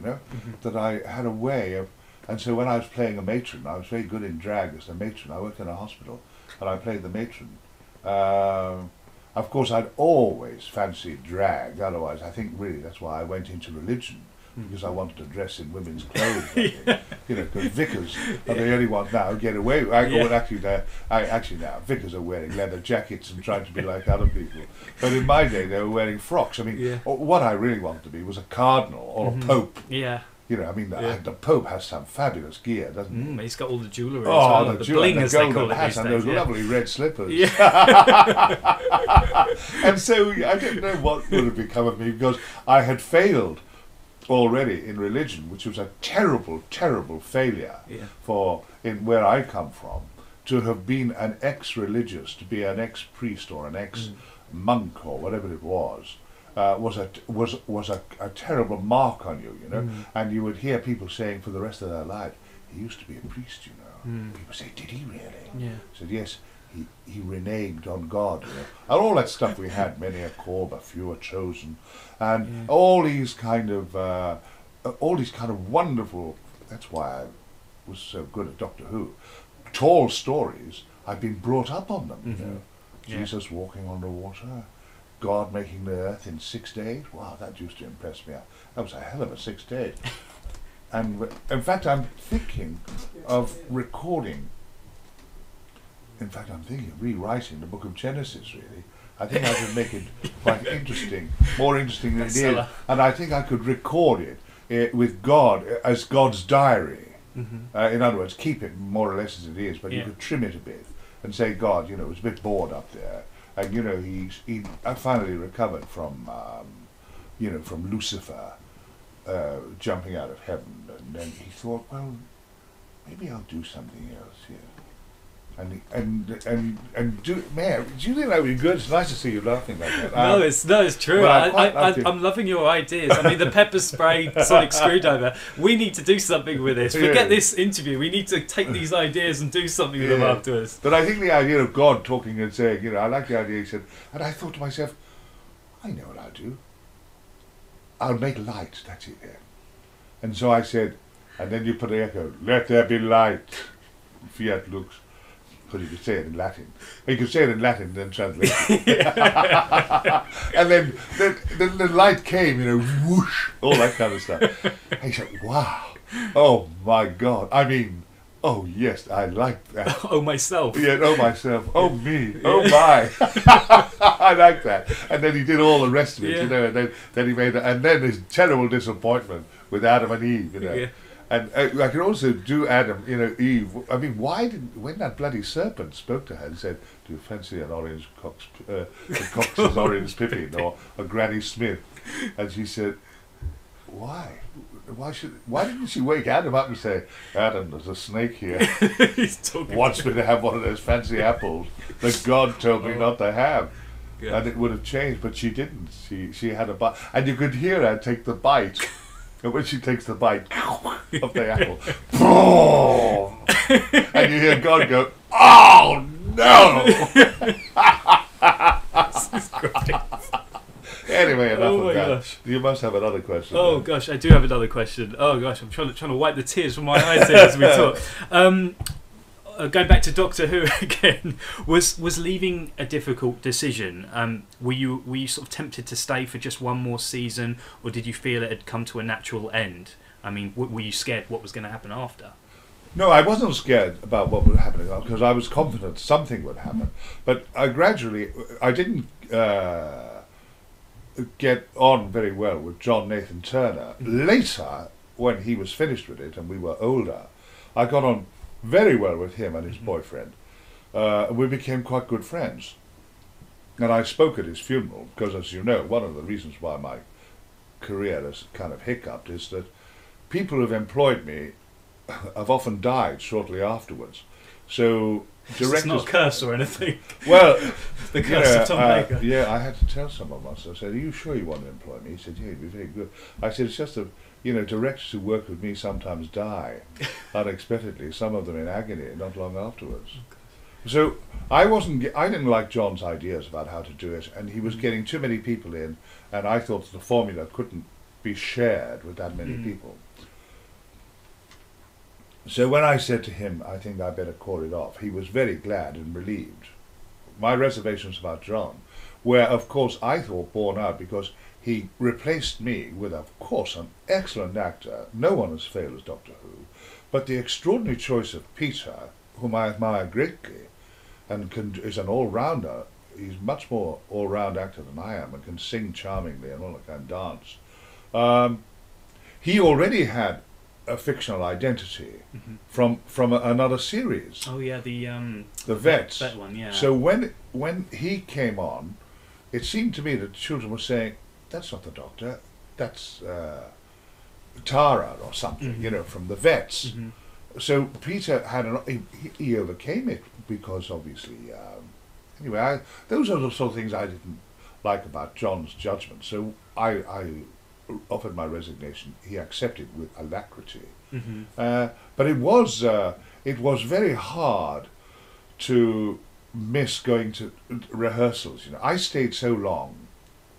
S2: that I had a way of... And so when I was playing a matron, I was very good in drag as a matron. I worked in a hospital, and I played the matron. Of course, I'd always fancied drag, otherwise I think really that's why I went into religion, because I wanted to dress in women's clothes, because vicars are the only ones now who get away. Actually now, vicars are wearing leather jackets and trying to be like other people. But in my day, they were wearing frocks. I mean, what I really wanted to be was a cardinal or a pope. You know, I mean, the Pope has some fabulous gear, doesn't he?
S1: He's got all the jewellery as
S2: Oh,
S1: well.
S2: the
S1: bling, as they call
S2: golden
S1: it
S2: hat
S1: these
S2: and
S1: days,
S2: those lovely red slippers.
S1: Yeah.
S2: And so I didn't know what would have become of me, because I had failed already in religion, which was a terrible, terrible failure in where I come from. To have been an ex-religious, to be an ex-priest or an ex-monk or whatever it was a terrible mark on you, you know. And you would hear people saying for the rest of their life, he used to be a priest, you know. People say, did he really?
S1: Yeah.
S2: I said, yes, he reneged on God, you know. And all that stuff we had, many are called, but few are chosen. And all these kind of wonderful, that's why I was so good at Doctor Who, tall stories, I've been brought up on them, you know. Jesus walking on the water, God making the earth in 6 days. Wow, that used to impress me. That was a hell of a 6 days. And in fact, I'm thinking of recording. In fact, I'm thinking of rewriting the Book of Genesis, really. I think I could make it quite interesting, more interesting than it is. And I think I could record it with God as God's diary. In other words, keep it more or less as it is, but you could trim it a bit and say, God, you know, was a bit bored up there. And, you know, he finally recovered from, you know, from Lucifer jumping out of heaven. And then he thought, well, maybe I'll do something else here. And do, man, do you think that would be good? It's nice to see you laughing like that.
S1: No, it's true. I'm loving your ideas. I mean, the pepper spray sonic screwdriver. We need to do something with this. Forget this interview. We need to take these ideas and do something with them afterwards.
S2: But I think the idea of God talking and saying, you know, I like the idea. He said, and I thought to myself, I know what I'll do. I'll make light. That's it. Yeah. And so I said, and then you put the echo. Let there be light. Fiat lux. Because you could say it in Latin. You could say it in Latin and then translate it. And then the light came, you know, whoosh, all that kind of stuff. And he said, wow, oh my God. I mean, oh yes, I like that.
S1: Oh myself.
S2: Yeah, oh myself. Oh me. Oh my. I like that. And then he did all the rest of it, you know, and then he made it. And then his terrible disappointment with Adam and Eve, you know. Yeah. And I could also do Adam, you know, Eve. I mean, when that bloody serpent spoke to her and said, do you fancy an orange Cox's orange pippin or a Granny Smith? And she said, why? Why didn't she wake Adam up and say, Adam, there's a snake here. Wants me to have one of those fancy apples that God told me not to have. Good. And it would have changed, but she didn't. She had a bite. And you could hear her take the bite. And when she takes the bite of the apple, and you hear God go, oh no! Anyway, enough of that. Gosh. You must have another question.
S1: Oh gosh, I do have another question. Oh gosh, I'm trying to wipe the tears from my eyes here as we talk. Going back to Doctor Who again, was leaving a difficult decision? Were you sort of tempted to stay for just one more season, or did you feel it had come to a natural end? I mean, were you scared what was going to happen after?
S2: No, I wasn't scared about what was happening because I was confident something would happen. But I didn't get on very well with John Nathan Turner. Later, when he was finished with it and we were older, I got on very well with him and his boyfriend. We became quite good friends. And I spoke at his funeral because, as you know, one of the reasons why my career has kind of hiccuped is that people who've employed me have often died shortly afterwards. So directors...
S1: It's not a curse or anything.
S2: Well,
S1: the curse of Tom Baker.
S2: Yeah, I had to tell someone once. I said, are you sure you want to employ me? He said, yeah, you'd be very good. I said, it's just directors who work with me sometimes die unexpectedly, some of them in agony, not long afterwards. So I didn't like John's ideas about how to do it, and he was getting too many people in, and I thought the formula couldn't be shared with that many people. So when I said to him, I think I better call it off, he was very glad and relieved. My reservations about John were, of course, I thought borne out because he replaced me with, of course, an excellent actor. No one has failed as Doctor Who. But the extraordinary choice of Peter, whom I admire greatly, and is an all-rounder. He's much more all-round actor than I am and can sing charmingly and all that kind of dance. he already had a fictional identity from another series.
S1: Oh yeah, the
S2: Vets.
S1: that one, yeah.
S2: So when he came on, it seemed to me that children were saying, "That's not the Doctor, that's Tara or something," you know, from the Vets. So Peter had he overcame it because obviously. Anyway, those are the sort of things I didn't like about John's judgment. So I offered my resignation. He accepted with alacrity. But it was very hard to miss going to rehearsals. You know, I stayed so long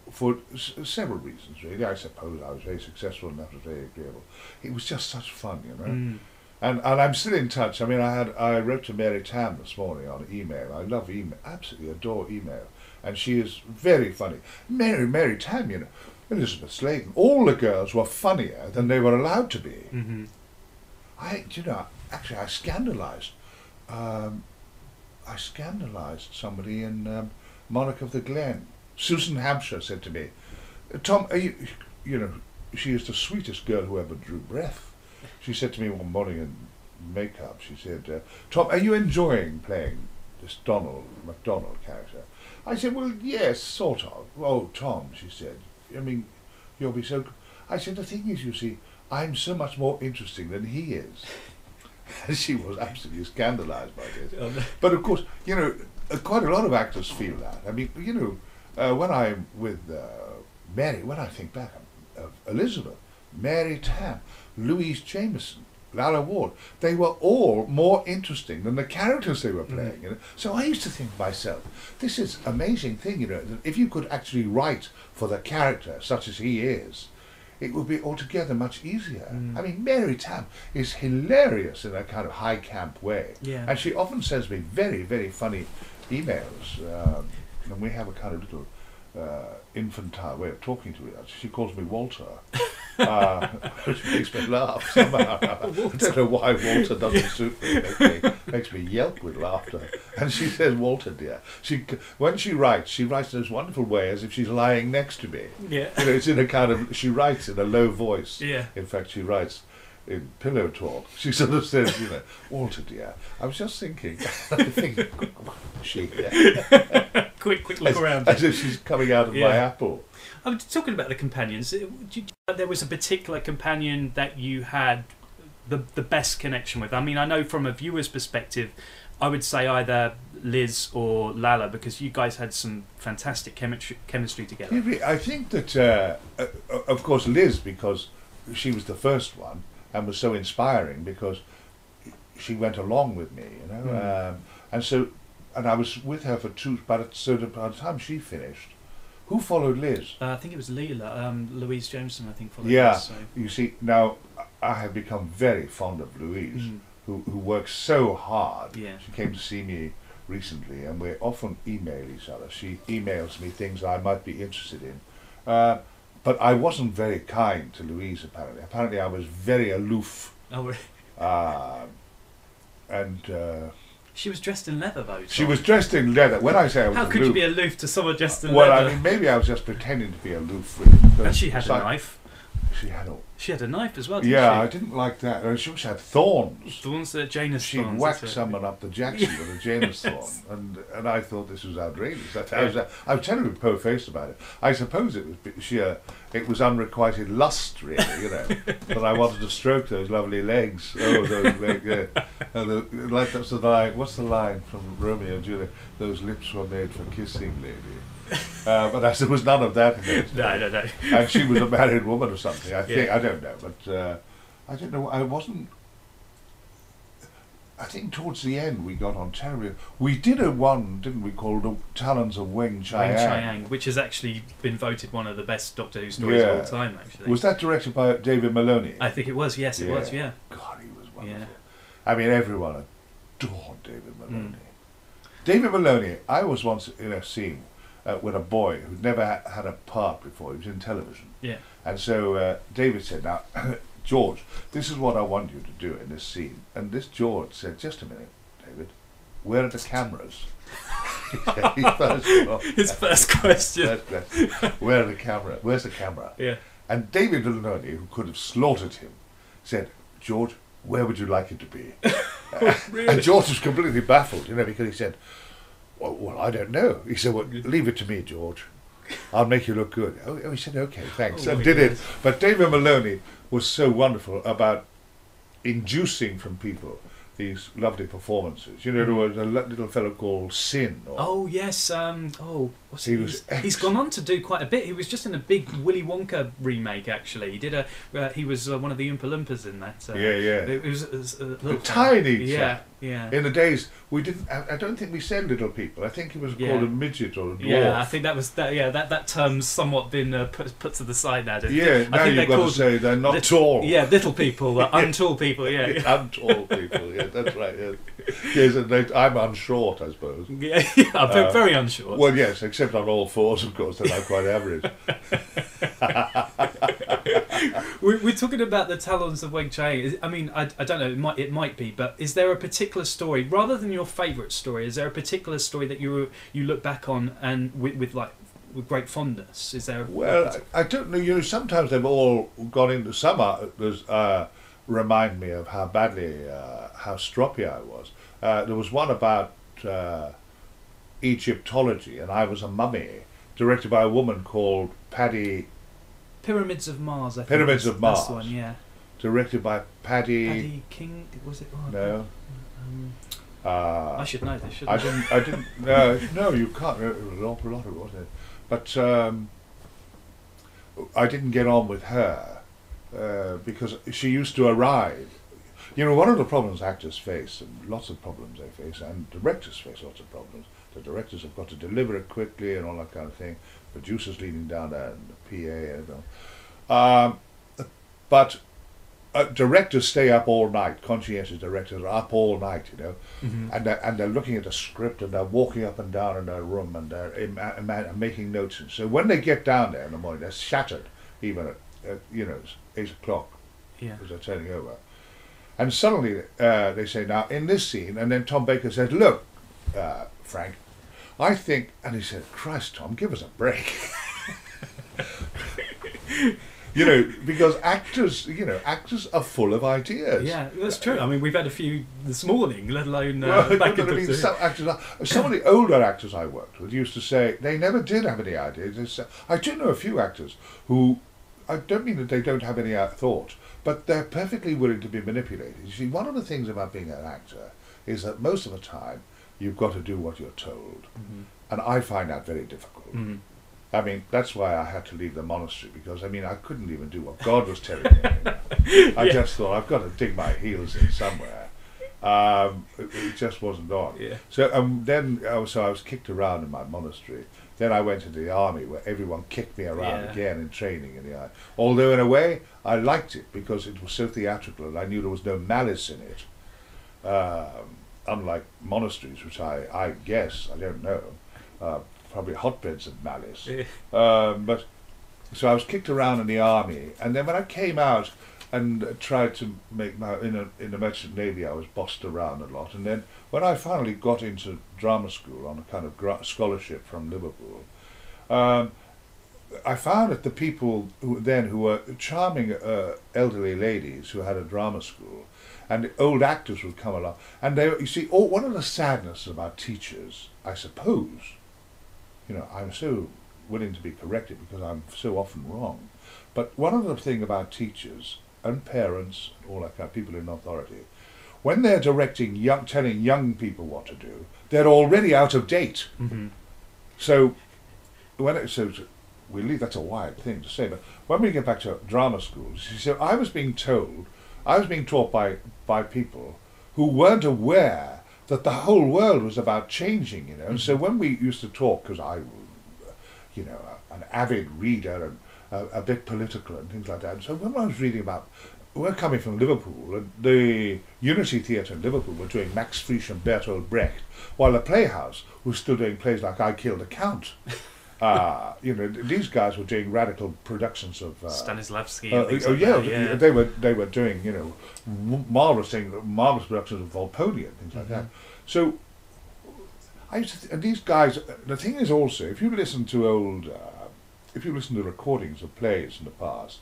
S2: for several reasons. Really, I suppose I was very successful and that was very agreeable. It was just such fun, you know. And I'm still in touch. I mean, I wrote to Mary Tam this morning on email. I love email, absolutely adore email, and she is very funny. Mary Tam, you know, Elizabeth Sladen. All the girls were funnier than they were allowed to be. Actually, I scandalised. I scandalised somebody in Monarch of the Glen. Susan Hampshire said to me, "Tom, are you know, she is the sweetest girl who ever drew breath." She said to me one morning in makeup, she said, "Tom, are you enjoying playing this Donald MacDonald character?" I said, "Well, yes, sort of." "Oh, Tom," she said, "I mean, you'll be so..." I said, "The thing is, you see, I'm so much more interesting than he is." And she was absolutely scandalised by this. But of course, you know, quite a lot of actors feel that. I mean, you know, when I'm with Mary, when I think back of Elizabeth, Mary Tam, Louise Jameson, Lalla Ward, they were all more interesting than the characters they were playing. You know? So I used to think to myself, this is an amazing thing, you know, that if you could actually write for the character such as he is, it would be altogether much easier. I mean, Mary Tam is hilarious in a kind of high camp way. And she often sends me very, very funny emails. And we have a kind of little infantile way of talking to each other. She calls me Walter. Which makes me laugh somehow. I don't know why Walter doesn't suit me. Makes me yelp with laughter. And she says, "Walter, dear." When she writes in this wonderful way as if she's lying next to me. You know, it's in a kind of, she writes in a low voice. In fact, she writes in pillow talk. She sort of says, you know, "Walter, dear, I was just thinking."
S1: Quick look around.
S2: As if she's coming out of my apple.
S1: I'm talking about the companions. There was a particular companion that you had the best connection with. I mean, I know from a viewer's perspective, I would say either Liz or Lalla, because you guys had some fantastic chemistry together.
S2: I think that, of course, Liz, because she was the first one and was so inspiring because she went along with me, you know, and I was with her for by the time she finished, who followed Liz?
S1: I think it was Louise Jameson, I think, followed
S2: Liz.
S1: So.
S2: You see, now I have become very fond of Louise, who works so hard. She came to see me recently, and we often email each other. She emails me things I might be interested in. But I wasn't very kind to Louise, apparently. Apparently I was very aloof.
S1: Oh, really? She was dressed in leather, though.
S2: She was dressed in leather. When I say I was
S1: How
S2: aloof,
S1: could you be aloof to someone dressed in
S2: leather?
S1: leather?
S2: I mean, maybe I was just pretending to be aloof. Really,
S1: and she had a knife.
S2: She had
S1: a knife as well, didn't she?
S2: I didn't like that. She also had thorns.
S1: Thorns, Janus
S2: She'd
S1: thorns.
S2: She'd whack someone up the jacksie with a Janus thorn. And I thought this was outrageous. I was terribly po-faced about it. I suppose it was sheer, it was unrequited lust, really, you know. But I wanted to stroke those lovely legs. Oh, those legs. Like that's the line. What's the line from Romeo and Juliet? "Those lips were made for kissing, lady." But there was none of that in those days.
S1: No.
S2: And she was a married woman or something, I think. I don't know, but I don't know. I think towards the end we got on terribly. We did one, didn't we, called Talons of Weng Chiang,
S1: which has actually been voted one of the best Doctor Who stories of all time, actually.
S2: Was that directed by David Maloney?
S1: I think it was, yes, it was, yeah.
S2: God, he was wonderful. I mean, everyone adored David Maloney. David Maloney, I was once in a scene with a boy who'd never had a part before. He was in television. And so David said, "Now, George, this is what I want you to do in this scene." And this George said, "Just a minute, David, where are the cameras?"
S1: His first question.
S2: Where are the camera? Where's the camera? And David Maloney, who could have slaughtered him, said, "George, where would you like it to be?"
S1: Really?
S2: And George was completely baffled, because he said, well, I don't know. He said, "Well, leave it to me, George. I'll make you look good." Oh, he said, "Okay, thanks," and did it. But David Maloney was so wonderful about inducing from people these lovely performances. There was a little fellow called Sin.
S1: Oh yes, what's
S2: he was
S1: he's gone on to do quite a bit. He was just in a big Willy Wonka remake. Actually, he did he was one of the Oompa Loompas in that. It was a little
S2: tiny
S1: chap.
S2: chap.
S1: Yeah.
S2: In the days we didn't. I don't think we said little people. I think it was called a midget or a dwarf.
S1: Yeah, I think that was that. Yeah, that term's somewhat been put to the side now.
S2: Yeah, now you've got to say they're not tall.
S1: Yeah, little people, untall people. Yeah,
S2: untall people. Yeah, that's right. Yeah. Yes, and I'm unshort, I suppose.
S1: Yeah, I'm very unshort.
S2: Well, yes, except on all fours, of course. Then I'm quite average.
S1: We're talking about the talons of Weng Chiang. I mean, I don't know. It might be, but is there a particular story, rather than your favourite story? Is there a particular story that you look back on and with great fondness? Is there?
S2: Well, I don't know. Sometimes they've all gone into summer. Remind me of how stroppy I was. There was one about Egyptology, and I was a mummy, directed by a woman called Paddy.
S1: Pyramids of Mars. I think
S2: Pyramids of Mars.
S1: That's the one, yeah.
S2: Directed by Paddy
S1: King, was it? Oh,
S2: no.
S1: I should know this, shouldn't I?
S2: I didn't. No, you can't. There was an awful lot of it, wasn't it? But I didn't get on with her. Because she used to arrive. One of the problems actors face, and lots of problems they face, and directors face lots of problems. The directors have got to deliver it quickly and all that kind of thing. Producers leaning down there, and the PA, but directors stay up all night. Conscientious directors are up all night,
S1: Mm-hmm.
S2: and they're looking at a script, and they're walking up and down in their room, and they're making notes. And so when they get down there in the morning, they're shattered, even at 8 o'clock, as they're turning over. And suddenly they say, "Now, in this scene," and then Tom Baker says, "Look, Frank, I think," and he said, "Christ, Tom, give us a break." Because actors are full of ideas.
S1: Yeah, that's true. I mean, we've had a few this morning, let alone
S2: back in the some of the older actors I worked with used to say they never did have any ideas. I do know a few actors who, I don't mean that they don't have any thought, but they're perfectly willing to be manipulated. You see, one of the things about being an actor is that most of the time you've got to do what you're told.
S1: Mm-hmm.
S2: And I find that very difficult.
S1: Mm-hmm.
S2: I mean, that's why I had to leave the monastery, because, I couldn't even do what God was telling me. I just thought, I've got to dig my heels in somewhere. It just wasn't on.
S1: Yeah.
S2: So then I was kicked around in my monastery. Then I went into the army, where everyone kicked me around again in training in the army. Although in a way I liked it, because it was so theatrical and I knew there was no malice in it. Unlike monasteries, which I guess, I don't know, probably hotbeds of malice.
S1: Yeah.
S2: But so I was kicked around in the army, and then when I came out and tried to make my in the merchant navy, I was bossed around a lot. And then when I finally got into drama school on a kind of scholarship from Liverpool, I found that the people who were charming elderly ladies who had a drama school, and the old actors would come along, and you see, one of the sadnesses about teachers, I suppose, I'm so willing to be corrected because I'm so often wrong, but one of the things about teachers and parents, all that kind of people in authority, when they're telling young people what to do, they're already out of date.
S1: Mm-hmm.
S2: So we leave. That's a wild thing to say, but when we get back to drama schools, you see, I was being taught by people who weren't aware that the whole world was about changing, And so when we used to talk, because I was, an avid reader and a bit political and things like that. So when I was reading about, we're coming from Liverpool, and the Unity Theatre in Liverpool were doing Max Frisch and Bertolt Brecht, while the Playhouse was still doing plays like I Killed a Count. These guys were doing radical productions of
S1: Stanislavski.
S2: They were doing marvelous productions of Volpone and things like that. So I used to and these guys. The thing is also, if you listen to old if you listen to recordings of plays in the past,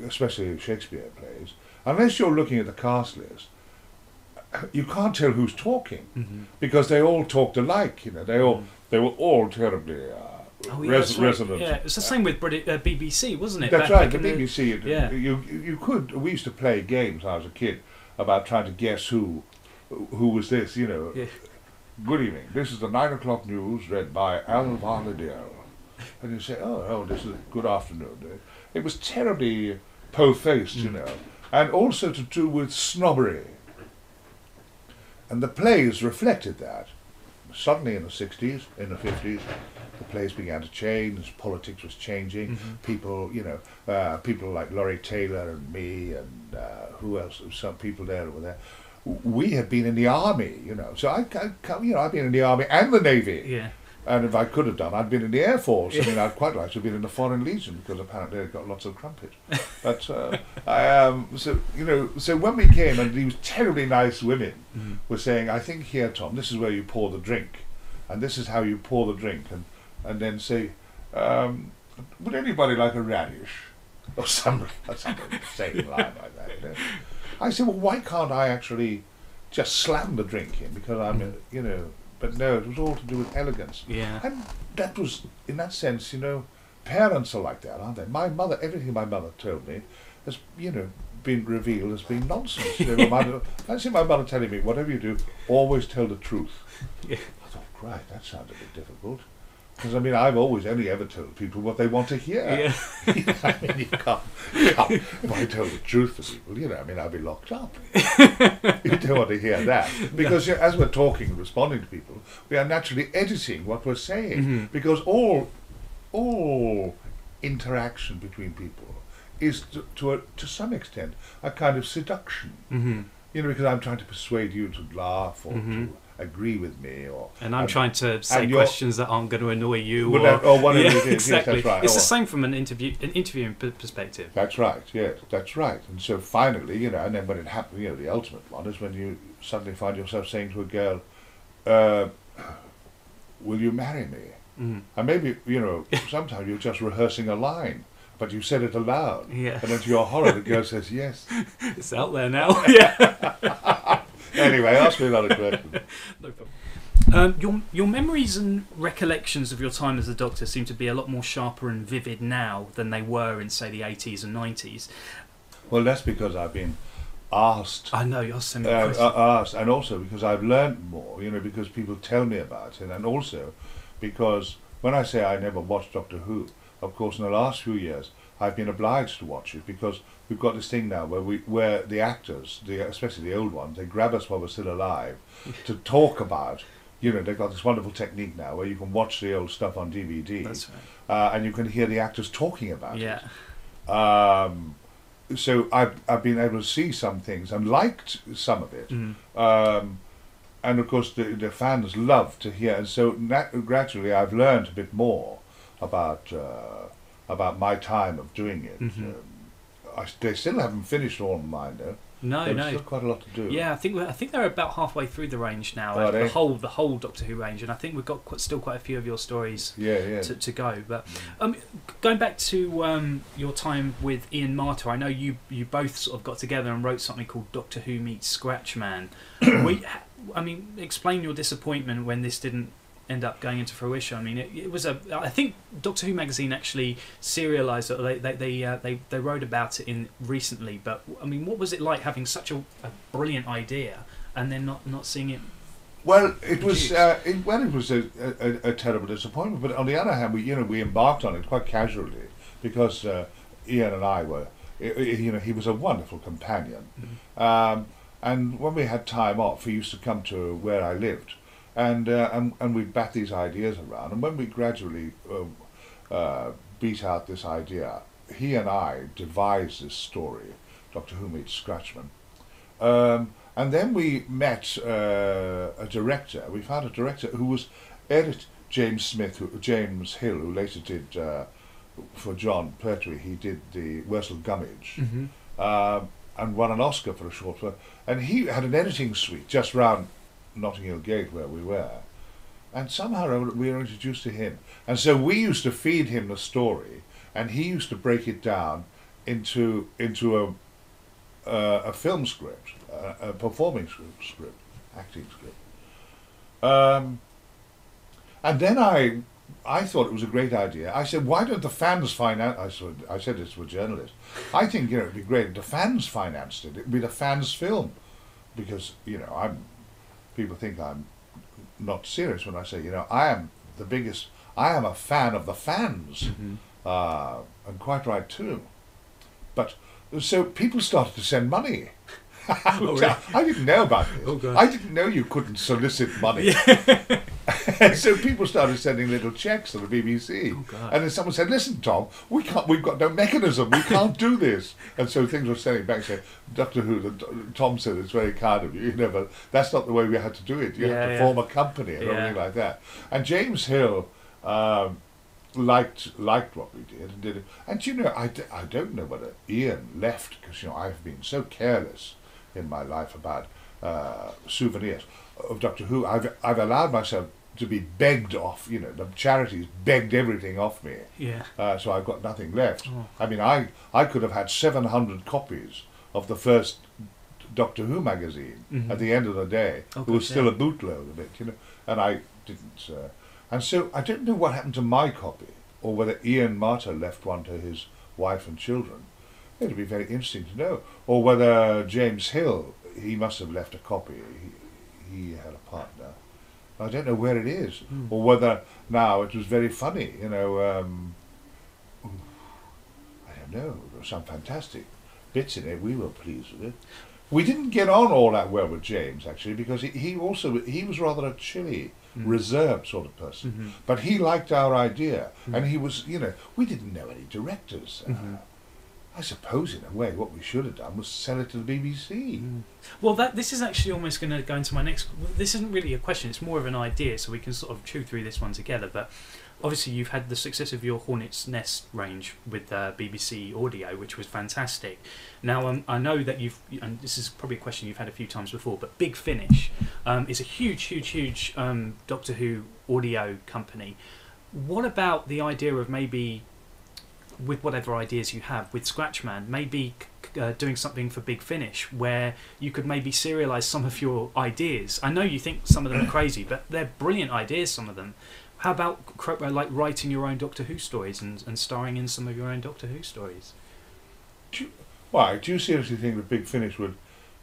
S2: especially Shakespeare plays, unless you're looking at the cast list, you can't tell who's talking because they all talked alike. You know, they were all terribly resonant.
S1: Yeah, it's the same with BBC, wasn't it?
S2: That's right. The BBC.
S1: Yeah.
S2: You could. We used to play games when I was a kid about trying to guess who was this. You know.
S1: Yeah.
S2: Good evening. This is the 9 o'clock news read by Alva Liddell. And you say, oh, this is good afternoon. It was terribly po-faced, you know, and also to do with snobbery. And the plays reflected that. Suddenly in the 60s, in the 50s, the plays began to change, politics was changing, people, you know, people like Laurie Taylor and me and who else, some people there over there. We had been in the army, you know, so I've been in the army and the navy.
S1: Yeah.
S2: And if I could have done, I'd been in the Air Force. I mean, I'd quite like to have been in the Foreign Legion because apparently they've got lots of crumpet. But so when we came and these terribly nice women were saying, I think here, Tom, this is where you pour the drink, and this is how you pour the drink, and then say, would anybody like a radish? Or something saying line like that. You know? I said, well, why can't I actually just slam the drink in because I'm, you know. But no, it was all to do with elegance.
S1: Yeah.
S2: And that was, in that sense, you know, parents are like that, aren't they? My mother, everything my mother told me has, you know, been revealed as being nonsense. You know, I see my mother telling me, whatever you do, always tell the truth. Yeah. I thought, right, that sounds a bit difficult. Because, I mean, I've always only ever told people what they want to hear. Yeah. I mean, you can't. If I told the truth to people, you know, I mean, I'd be locked up. You don't want to hear that. Because as we're talking and responding to people, we are naturally editing what we're saying. Because all interaction between people is, to some extent, a kind of seduction. You know, because I'm trying to persuade you to laugh or to agree with me,
S1: and I'm trying to say questions that aren't going to annoy you,
S2: or whatever it is.
S1: Exactly.
S2: Yes, that's right.
S1: It's the same from an interviewing perspective.
S2: That's right. Yes, that's right. And so finally, you know, and then when it happened, you know, the ultimate one is when you suddenly find yourself saying to a girl, "Will you marry me?" And maybe, you know, sometimes you're just rehearsing a line, but you said it aloud. Yeah. And then to your horror, the girl says yes.
S1: It's out there now. Yeah.
S2: Anyway, ask me another question.
S1: No problem. Your memories and recollections of your time as a Doctor seem to be a lot more sharper and vivid now than they were in, say, the 80s and 90s.
S2: Well, that's because I've been asked.
S1: I know, you're so many questions.
S2: Asked, and also because I've learned more, you know, because people tell me about it, and also because when I say I never watched Doctor Who, of course, in the last few years, I've been obliged to watch it because we've got this thing now where the actors, especially the old ones, they grab us while we're still alive to talk about. You know, they've got this wonderful technique now where you can watch the old stuff on DVD.
S1: That's right.
S2: And you can hear the actors talking about
S1: it.
S2: So I've been able to see some things and liked some of it. And of course the fans love to hear. And so gradually I've learned a bit more about my time of doing it. They still haven't finished all of mine though.
S1: No.
S2: There's still quite a lot to do.
S1: Yeah, I think they're about halfway through the range now. The whole Doctor Who range, and I think we've got still quite a few of your stories to go. But going back to your time with Ian Marter, I know you both sort of got together and wrote something called Doctor Who Meets Scratchman. I mean, explain your disappointment when this didn't end up going into fruition. I mean, it was I think Doctor Who magazine actually serialised it. They wrote about it in recently. But I mean, what was it like having such a brilliant idea and then not seeing it?
S2: Well, it was it was a terrible disappointment. But on the other hand, we embarked on it quite casually because Ian and I were, he was a wonderful companion. And when we had time off, he used to come to where I lived. And we'd bat these ideas around, and when we gradually beat out this idea, he and I devised this story, Doctor Who Meets Scratchman. And then we met a director. We found a director who was James Hill, who later did for John Pertwee. He did the Wurzel Gummidge, and won an Oscar for a short film. And he had an editing suite just round Notting Hill Gate where we were, and somehow we were introduced to him. And so we used to feed him the story, and he used to break it down into a film script, a performing script, acting script. And then I thought it was a great idea. I said, why don't the fans finance? I said this to a journalist. I think it'd be great if the fans financed it. It'd be the fans' film, because people think I'm not serious when I say, I am the biggest. I am a fan of the fans, and quite right too. But so people started to send money.
S1: Oh, really?
S2: I didn't know about this.
S1: Oh, God.
S2: I didn't know you couldn't solicit money.
S1: Yeah.
S2: So people started sending little checks to the BBC.
S1: Oh, God.
S2: And then someone said, listen, Tom, we've got no mechanism, we can't do this. And so things were sending back saying, Doctor Who, Tom said, it's very kind of you, but that's not the way we had to do it. You had to form a company and everything like that. And James Hill liked what we did and did it. And I don't know whether Ian left, because I've been so careless in my life about souvenirs of Doctor Who. I've allowed myself to be begged off. The charities begged everything off me.
S1: Yeah.
S2: So I've got nothing left.
S1: Oh.
S2: I mean, I could have had 700 copies of the first Doctor Who magazine at the end of the day.
S1: Oh,
S2: there was still a bootload of it, and I didn't. And so I don't know what happened to my copy, or whether Ian Marter left one to his wife and children. It'd be very interesting to know. Or whether James Hill, he must have left a copy. He had a partner. I don't know where it is. Or whether now it was very funny. I don't know. There were some fantastic bits in it. We were pleased with it. We didn't get on all that well with James, actually, because he was rather a chilly, reserved sort of person. But he liked our idea, and he was, we didn't know any directors. I suppose, in a way, what we should have done was sell it to the BBC.
S1: Well, this is actually almost going to go into my next. This isn't really a question; it's more of an idea, so we can sort of chew through this one together. But obviously, you've had the success of your Hornet's Nest range with BBC Audio, which was fantastic. Now, I know that and this is probably a question you've had a few times before, but Big Finish is a huge Doctor Who audio company. What about the idea of maybe, with whatever ideas you have with Scratchman, maybe doing something for Big Finish where you could maybe serialise some of your ideas? I know you think some of them are crazy, but they're brilliant ideas, some of them. How about like writing your own Doctor Who stories and starring in some of your own Doctor Who stories?
S2: Do you seriously think that Big Finish would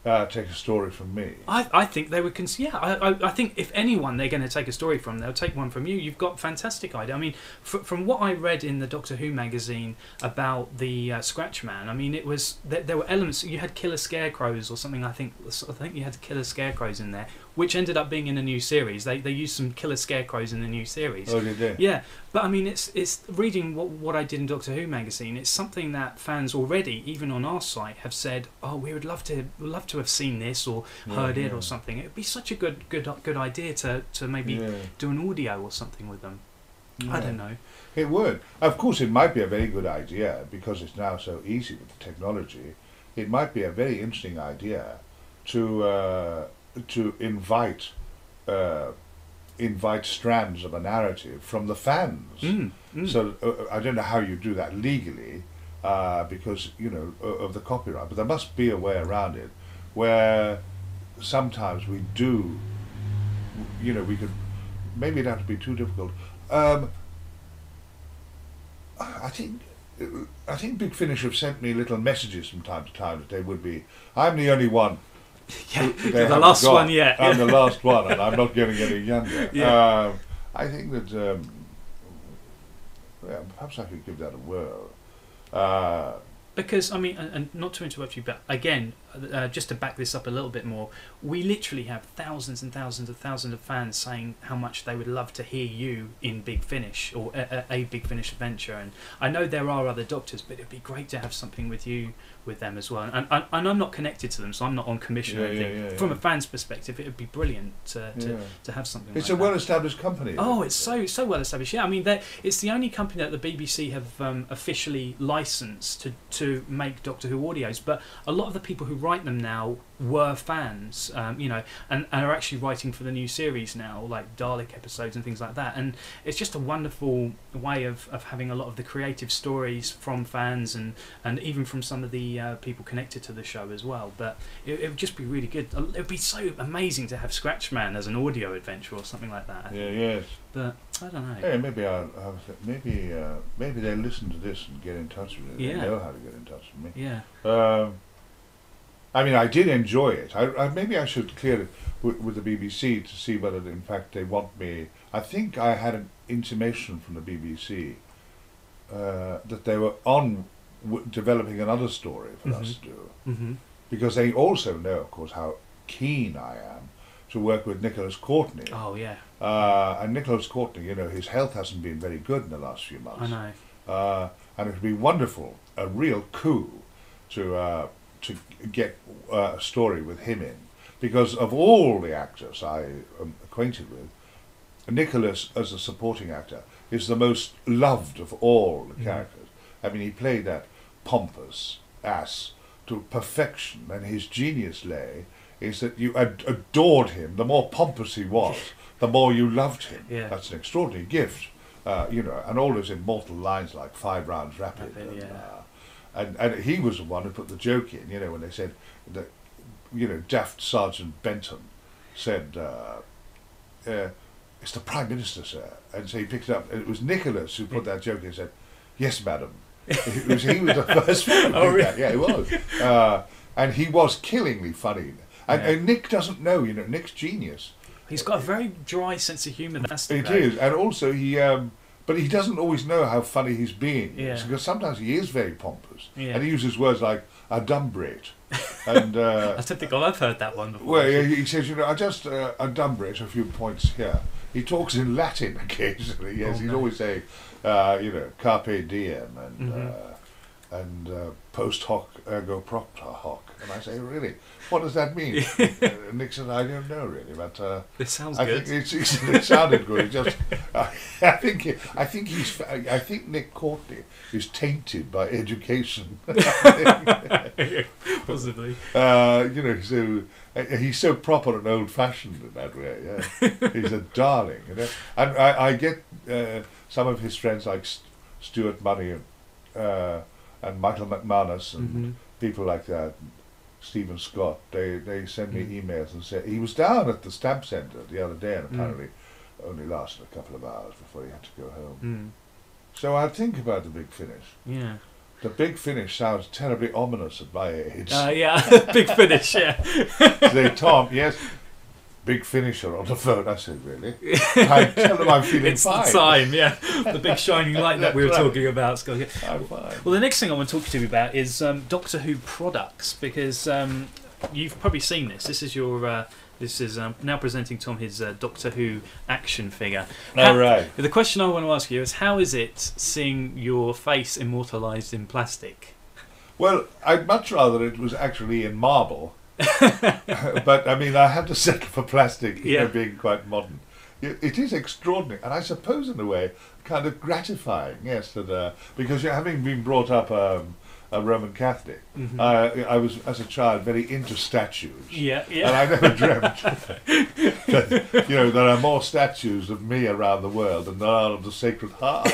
S2: take a story from me?
S1: I think they would I think if anyone they're going to take a story from, they'll take one from you. You've got fantastic idea. I mean, from what I read in the Doctor Who magazine about the Scratchman, I mean, it was there were elements. You had killer scarecrows or something. I think you had killer scarecrows in there, which ended up being in a new series. They used some killer scarecrows in the new series.
S2: Oh, did they?
S1: Yeah, but I mean, it's reading what I did in Doctor Who magazine. It's something that fans already, even on our site, have said, "Oh, we would love to have seen this or heard it or something." It would be such a good idea to maybe do an audio or something with them. I don't know.
S2: It would. Of course, it might be a very good idea because it's now so easy with the technology. It might be a very interesting idea to invite strands of a narrative from the fans. So I don't know how you do that legally because of the copyright, but there must be a way around it where sometimes we do. We could. Maybe it have to be too difficult. I think Big Finish have sent me little messages from time to time that they would be. I'm the only one.
S1: Yeah, you're the last one yet.
S2: I'm the last one, and I'm not getting any younger. Yeah. I think that perhaps I could give that a whirl.
S1: Because, I mean, and not to interrupt you, but again, just to back this up a little bit more, we literally have thousands and thousands of fans saying how much they would love to hear you in Big Finish or a Big Finish adventure. And I know there are other Doctors, but it'd be great to have something with you, with them as well. And I'm not connected to them, so I'm not on commission or anything. From a fan's perspective, it would be brilliant to have something
S2: It's
S1: like
S2: a well-established company.
S1: Oh, it's so well established. Yeah, I mean, it's the only company that the BBC have officially licensed to make Doctor Who audios. But a lot of the people who write them now were fans, you know, and are actually writing for the new series now, like Dalek episodes and things like that. And it's just a wonderful way of having a lot of the creative stories from fans and even from some of the people connected to the show as well. But it would just be really good. It would be so amazing to have Scratchman as an audio adventure or something like that.
S2: Yeah, yes.
S1: But I don't know.
S2: Hey, maybe they'll listen to this and get in touch with me.
S1: Yeah.
S2: They know how to get in touch with me.
S1: Yeah.
S2: I mean, I did enjoy it. Maybe I should clear it with the BBC to see whether, in fact, they want me. I think I had an intimation from the BBC that they were developing another story for us to do.
S1: Mm-hmm.
S2: Because they also know, of course, how keen I am to work with Nicholas Courtney.
S1: Oh, yeah.
S2: And Nicholas Courtney, you know, his health hasn't been very good in the last few months.
S1: I know.
S2: And it would be wonderful, a real coup, to get a story with him in, because of all the actors I am acquainted with, Nicholas as a supporting actor is the most loved of all the characters. I mean, he played that pompous ass to perfection, and his genius lay is that you adored him. The more pompous he was, the more you loved him.
S1: Yeah.
S2: That's an extraordinary gift, you know, and all those immortal lines like 5 rounds rapid. And he was the one who put the joke in, you know, when they said that, you know, daft Sergeant Benton said, it's the Prime Minister, sir. And so he picked it up, and it was Nicholas who put that joke in and said, yes, madam. He was the first one who did that. Yeah, he was. And he was killingly funny. And Nick doesn't know, you know, Nick's genius.
S1: He's got a very dry sense of humour.
S2: It is, and also he... but he doesn't always know how funny he's being.
S1: Yeah.
S2: Because sometimes he is very pompous.
S1: Yeah.
S2: And he uses words like adumbrate. And,
S1: I don't think I've heard that one before.
S2: well, he says, you know, I just adumbrate a few points here. He talks in Latin occasionally, yes. He's always saying, you know, carpe diem and post hoc ergo propter hoc. And I say, really? What does that mean? Nick said, I don't know really, but
S1: It sounds
S2: I
S1: good.
S2: think it sounded good. It just, I think Nick Courtney is tainted by education.
S1: Possibly.
S2: You know, so he's so proper and old-fashioned in that way. Yeah, he's a darling. You know, and I get some of his friends like Stuart Money and Michael McManus and people like that. Stephen Scott, they send me emails and say he was down at the stamp centre the other day and apparently only lasted a couple of hours before he had to go home. So I think about the Big Finish.
S1: Yeah.
S2: The Big Finish sounds terribly ominous at my age.
S1: Yeah, Big Finish, yeah.
S2: Say, Tom, yes, Big Finisher on the phone. I said, really? I tell them I'm feeling fine.
S1: It's the time, yeah. The big shining light that we were
S2: That's right.
S1: talking about.
S2: I'm fine.
S1: Well, the next thing I want to talk to you about is Doctor Who products, because you've probably seen this. This is your... This is now presenting Tom his Doctor Who action figure.
S2: Right.
S1: The question I want to ask you is, how is it seeing your face immortalised in plastic?
S2: Well, I'd much rather it was actually in marble. But, I mean, I have to settle for plastic, you know, being quite modern. It is extraordinary, and I suppose, in a way, kind of gratifying, yes, that, because having been brought up a Roman Catholic, I was, as a child, very into statues.
S1: Yeah, yeah.
S2: And I never dreamt that, you know, there are more statues of me around the world than there are of the Sacred Heart.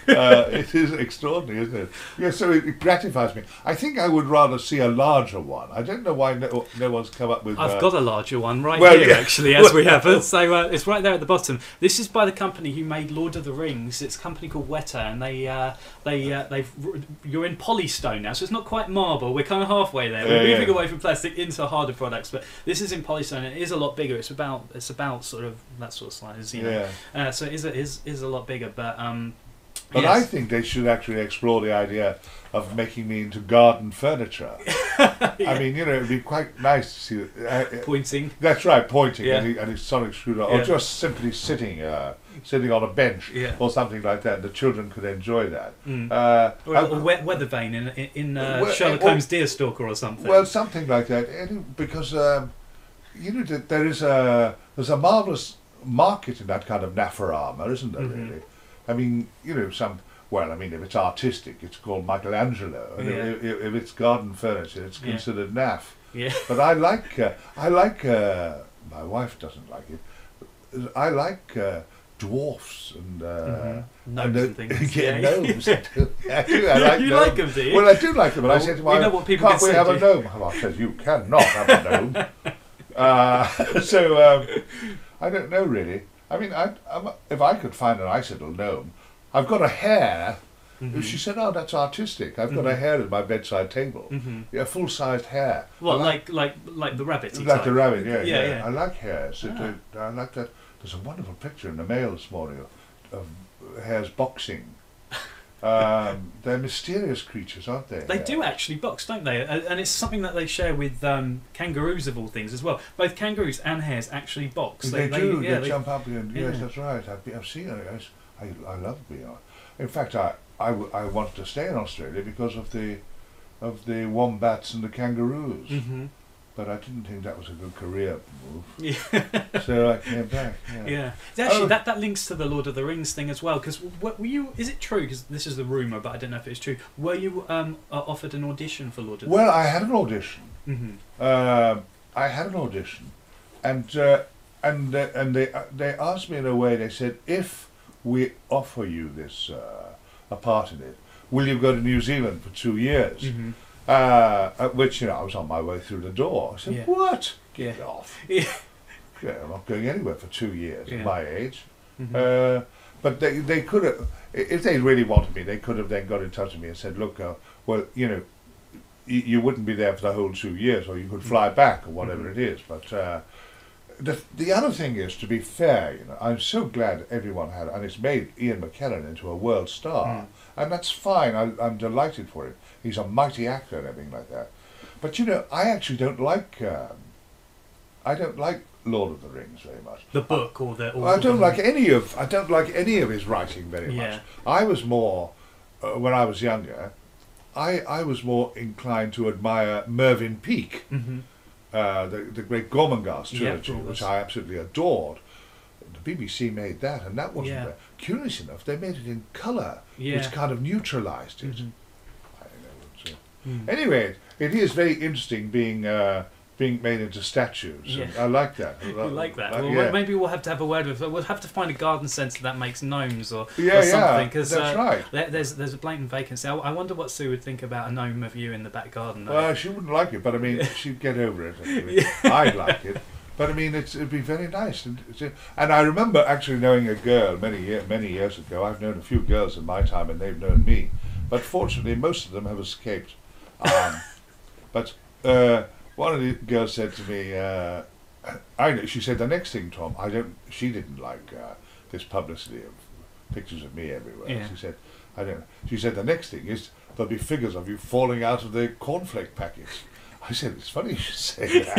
S2: It is extraordinary, isn't it? Yeah, so it gratifies me. I think I would rather see a larger one. I don't know why no one's come up with...
S1: I've got a larger one right here, actually, as we have it. So it's right there at the bottom. This is by the company who made Lord of the Rings. It's a company called Weta, and you're in polystone now, so it's not quite marble. We're kind of halfway there. We're moving away from plastic into harder products, but this is in polystone. It is a lot bigger. It's about sort of that sort of size, you know. So it is a lot bigger, but.
S2: But
S1: yes.
S2: I think they should actually explore the idea of making me into garden furniture. I mean, you know, it'd be quite nice to see...
S1: pointing.
S2: That's right, pointing and his sonic screwdriver, or just simply sitting on a bench or something like that. The children could enjoy that.
S1: Or Weather Vane in Sherlock Holmes' Deerstalker or something.
S2: Well, something like that. Because, you know, there's a marvellous market in that kind of Naffer armour, isn't there, really? I mean, you know, Well, I mean, if it's artistic, it's called Michelangelo, and if it's garden furniture, it's considered naff.
S1: Yeah.
S2: But I like my wife doesn't like it. I like dwarfs and
S1: gnomes and things.
S2: Gnomes. I do. I like
S1: you
S2: gnomes.
S1: like them, do you?
S2: Well, I do like them, but I said to my
S1: you know what people
S2: can't we
S1: can
S2: have
S1: say,
S2: a gnome? Well, I said, you cannot have a gnome. So I don't know really. I mean, if I could find a nice little gnome, I've got a hare. She said, "Oh, that's artistic. I've got a hare at my bedside table, a full-sized hare."
S1: Well, like the rabbit.
S2: Like the rabbit, yeah.
S1: Yeah.
S2: I like hares. I like that. There's a wonderful picture in the Mail this morning of hares boxing. They're mysterious creatures, aren't they?
S1: They do actually box, don't they? And it's something that they share with kangaroos of all things as well. Both kangaroos and hares actually box.
S2: They do.
S1: Yeah,
S2: they jump up and yes, that's right. I've seen it. I love being on. In fact, I wanted to stay in Australia because of the wombats and the kangaroos. But I didn't think that was a good career move. Yeah. So I came back.
S1: Yeah. Actually, that links to the Lord of the Rings thing as well. Because were you? Is it true? Because this is the rumor, but I don't know if it's true. Were you offered an audition for Lord of the Rings?
S2: Well, I had an audition. I had an audition, and they asked me in a way. They said, if we offer you this a part in it, will you go to New Zealand for 2 years? At which, I was on my way through the door. I said, what? Get off. Yeah, I'm not going anywhere for 2 years at my age. But they could have, if they really wanted me, they could have then got in touch with me and said, look, well, you wouldn't be there for the whole 2 years, or you could fly back, or whatever it is. But the other thing is, to be fair, I'm so glad everyone had, and it's made Ian McKellen into a world star, and that's fine. I'm delighted for it. He's a mighty actor and everything like that. But I actually don't like. I don't like Lord of the Rings very much.
S1: The book or the. Or
S2: I don't like any of. I don't like any of his writing very much. I was more when I was younger. I was more inclined to admire Mervyn Peake, the great Gormenghast trilogy, which I absolutely adored. The BBC made that, and that wasn't there. Curious enough, they made it in colour, which kind of neutralised it. Anyway, it is very interesting being made into statues. And I like that.
S1: You like that? Well, maybe we'll have to have a word with. We'll have to find a garden centre that makes gnomes or something. Because
S2: that's right.
S1: There's a blatant vacancy. I wonder what Sue would think about a gnome of you in the back garden.
S2: Well, she wouldn't like it, but I mean, she'd get over it. I'd like it. But I mean, it'd be very nice. And I remember actually knowing a girl many years ago. I've known a few girls in my time, and they've known me. But fortunately, most of them have escaped. But one of the girls said to me, she said, the next thing, Tom, she didn't like this publicity of pictures of me everywhere.
S1: Yeah.
S2: She said, she said, the next thing is there'll be figures of you falling out of the cornflake packets. I said, it's funny you should say that.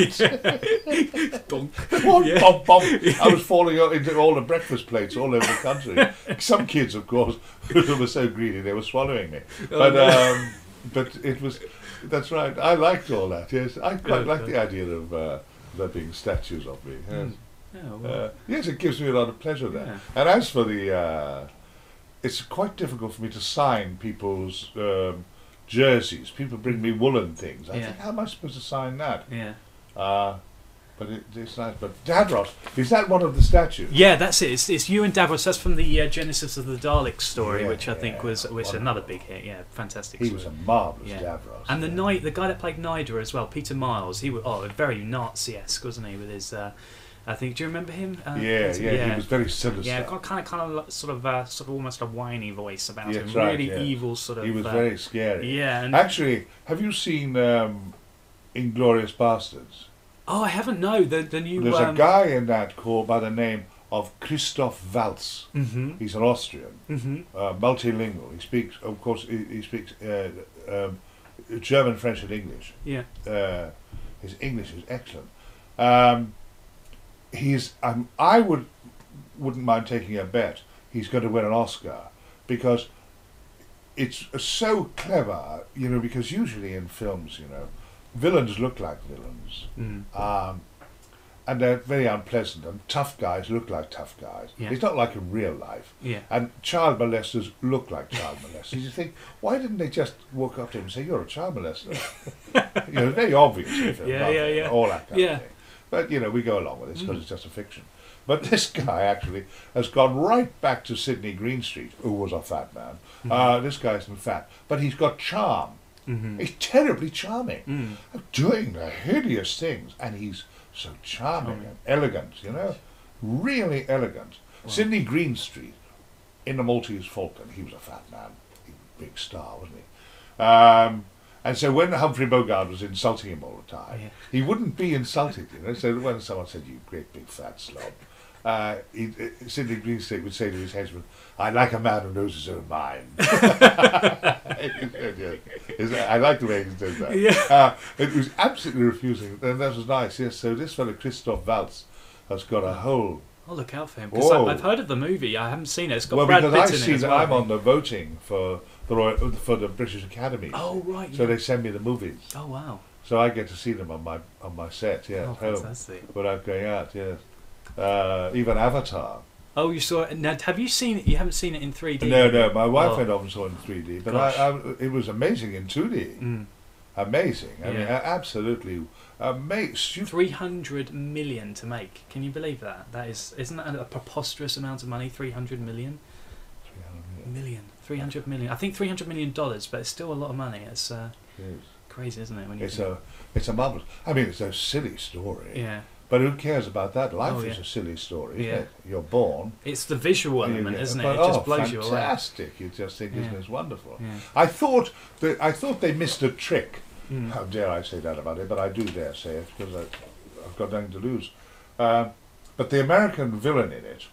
S2: Bonk, bonk. I was falling into all the breakfast plates all over the country. Some kids, of course, were so greedy they were swallowing me. But it was, that's right, I liked all that, yes. I quite like the idea of there being statues of me. Yes. Yes, it gives me a lot of pleasure there. Yeah. And as for it's quite difficult for me to sign people's jerseys. People bring me woolen things. I think, how am I supposed to sign that?
S1: Yeah.
S2: But it's nice. But Davros, is that one of the statues?
S1: Yeah, that's it. It's you and Davros. That's from the Genesis of the Daleks story, which I think was another big hit. Yeah, fantastic.
S2: He was a marvellous Davros.
S1: And the guy that played Nida as well, Peter Miles. He was very Nazi-esque, wasn't he? With his, I think. Do you remember him?
S2: He was very sinister.
S1: Yeah, got kind of sort of almost a whiny voice about him.
S2: Right,
S1: really evil sort of.
S2: He was very scary.
S1: Yeah. And
S2: actually, have you seen Inglourious Bastards?
S1: Oh, I haven't. No, the new.
S2: There's a guy in that called by the name of Christoph Waltz. He's an Austrian, multilingual. He speaks, of course, he speaks German, French, and English.
S1: Yeah.
S2: His English is excellent. I wouldn't mind taking a bet. He's going to win an Oscar because it's so clever. Because usually in films, villains look like villains. and they're very unpleasant, and tough guys look like tough guys.
S1: Yeah.
S2: It's not like in real life.
S1: Yeah.
S2: And child molesters look like child molesters. You think, why didn't they just walk up to him and say, "You're a child molester"? You know, it's very obvious.
S1: Yeah.
S2: All that kind
S1: Yeah.
S2: of thing. But you know, we go along with this because it's just a fiction. But this guy actually has gone right back to Sydney Greenstreet, who was a fat man. This guy isn't fat, but he's got charm. He's terribly charming, doing the hideous things, and he's so charming and elegant, you know, really elegant. Wow. Sydney Greenstreet, in the Maltese Falcon, he was a fat man, he was a big star, wasn't he? And so when Humphrey Bogart was insulting him all the time, he wouldn't be insulted, you know. So when someone said, "You great big fat slob," Sydney Greenstreet would say to his husband, "I like a man who knows his own mind." I like the way he does that.
S1: Yeah.
S2: It was absolutely refusing, and that was nice. Yes. So this fellow Christoph Waltz has got a whole.
S1: I'll look out for him because I've heard of the movie. I haven't seen it. It's got Brad Pitt in it.
S2: Well, because I see
S1: as
S2: that
S1: well,
S2: I'm on the voting for the British Academy.
S1: Oh right.
S2: So they send me the movies.
S1: Oh wow.
S2: So I get to see them on my set. Yeah.
S1: Oh,
S2: at home,
S1: fantastic.
S2: without going out. Yes. Even Avatar.
S1: Oh, you saw it. Now, have you seen it? You haven't seen it in 3D?
S2: No. My wife went off and saw it in 3D, but
S1: Gosh.
S2: It was amazing in 2D. Amazing. I mean, absolutely amazing.
S1: 300 million to make. Can you believe that? Isn't that a preposterous amount of money? 300 million. 300 million. I think $300 million, but it's still a lot of money. It's crazy, isn't it? When you
S2: it's a marvelous. I mean, it's a silly story.
S1: Yeah.
S2: But who cares about that? Life is a silly story, isn't it? You're born.
S1: It's the visual element, isn't it? It just blows you away.
S2: Fantastic! You just think, isn't it wonderful?
S1: Yeah.
S2: I thought they missed a trick. How dare I say that about it? But I do dare say it because I've got nothing to lose. But the American villain in it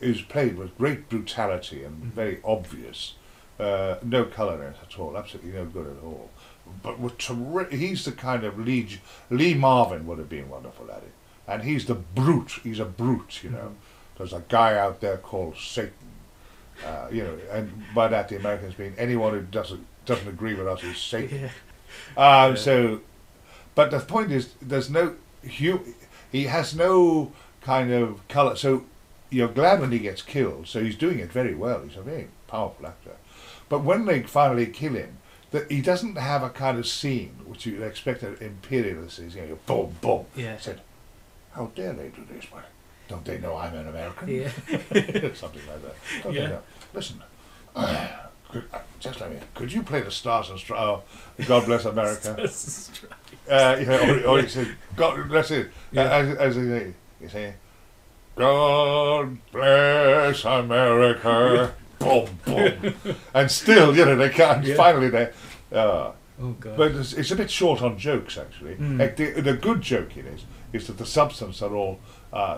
S2: is played with great brutality and very obvious. No colour in it at all. Absolutely no good at all. But he's the kind of Lee Marvin would have been wonderful at it, and he's the brute. He's a brute, you know. There's a guy out there called Satan, you know, and by that the Americans mean anyone who doesn't agree with us is Satan. So, but the point is, there's no he has no kind of colour. So you're glad when he gets killed. So he's doing it very well. He's a very powerful actor. But when they finally kill him, that he doesn't have a kind of scene which you'd expect an imperialist is, you know, boom, boom.
S1: Yeah.
S2: Said, how dare they do this? Well, don't they know I'm an American?
S1: Yeah.
S2: Something like that. Don't they know? Listen, just let me. Could you play the Stars and Stripes? God bless America. Or he said, God bless it. As he say, God bless America. Boom, boom, and still, you know, they can't. Finally, they. Oh
S1: God!
S2: But it's a bit short on jokes, actually. Like the good joke in it is that the substance they're all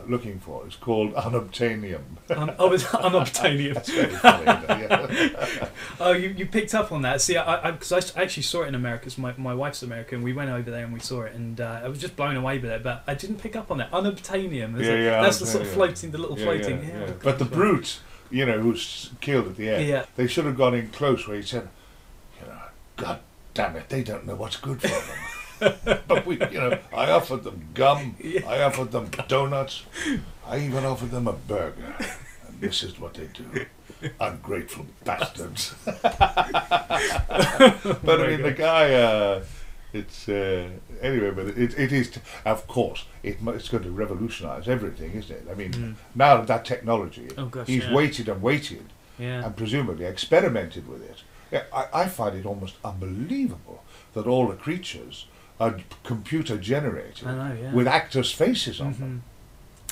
S2: looking for is called unobtainium.
S1: It's unobtainium.
S2: That's very funny. Yeah.
S1: Oh, you picked up on that. See, because I actually saw it in America. Cause my wife's American. We went over there and we saw it, and I was just blown away with it. But I didn't pick up on that unobtainium. That's the sort of floating, the little floating.
S2: Yeah. But the brute, you know, who's killed at the end. Yeah. They should have gone in close where he said, you know, God damn it, they don't know what's good for them. But we, you know, I offered them gum, I offered them donuts, I even offered them a burger, and this is what they do. Ungrateful bastards. But I mean, the guy, it's anyway. But it is, of course, it's going to revolutionise everything, isn't it? I mean, now that technology, he's waited and waited, and presumably experimented with it. Yeah, I find it almost unbelievable that all the creatures are computer generated with actors' faces on them.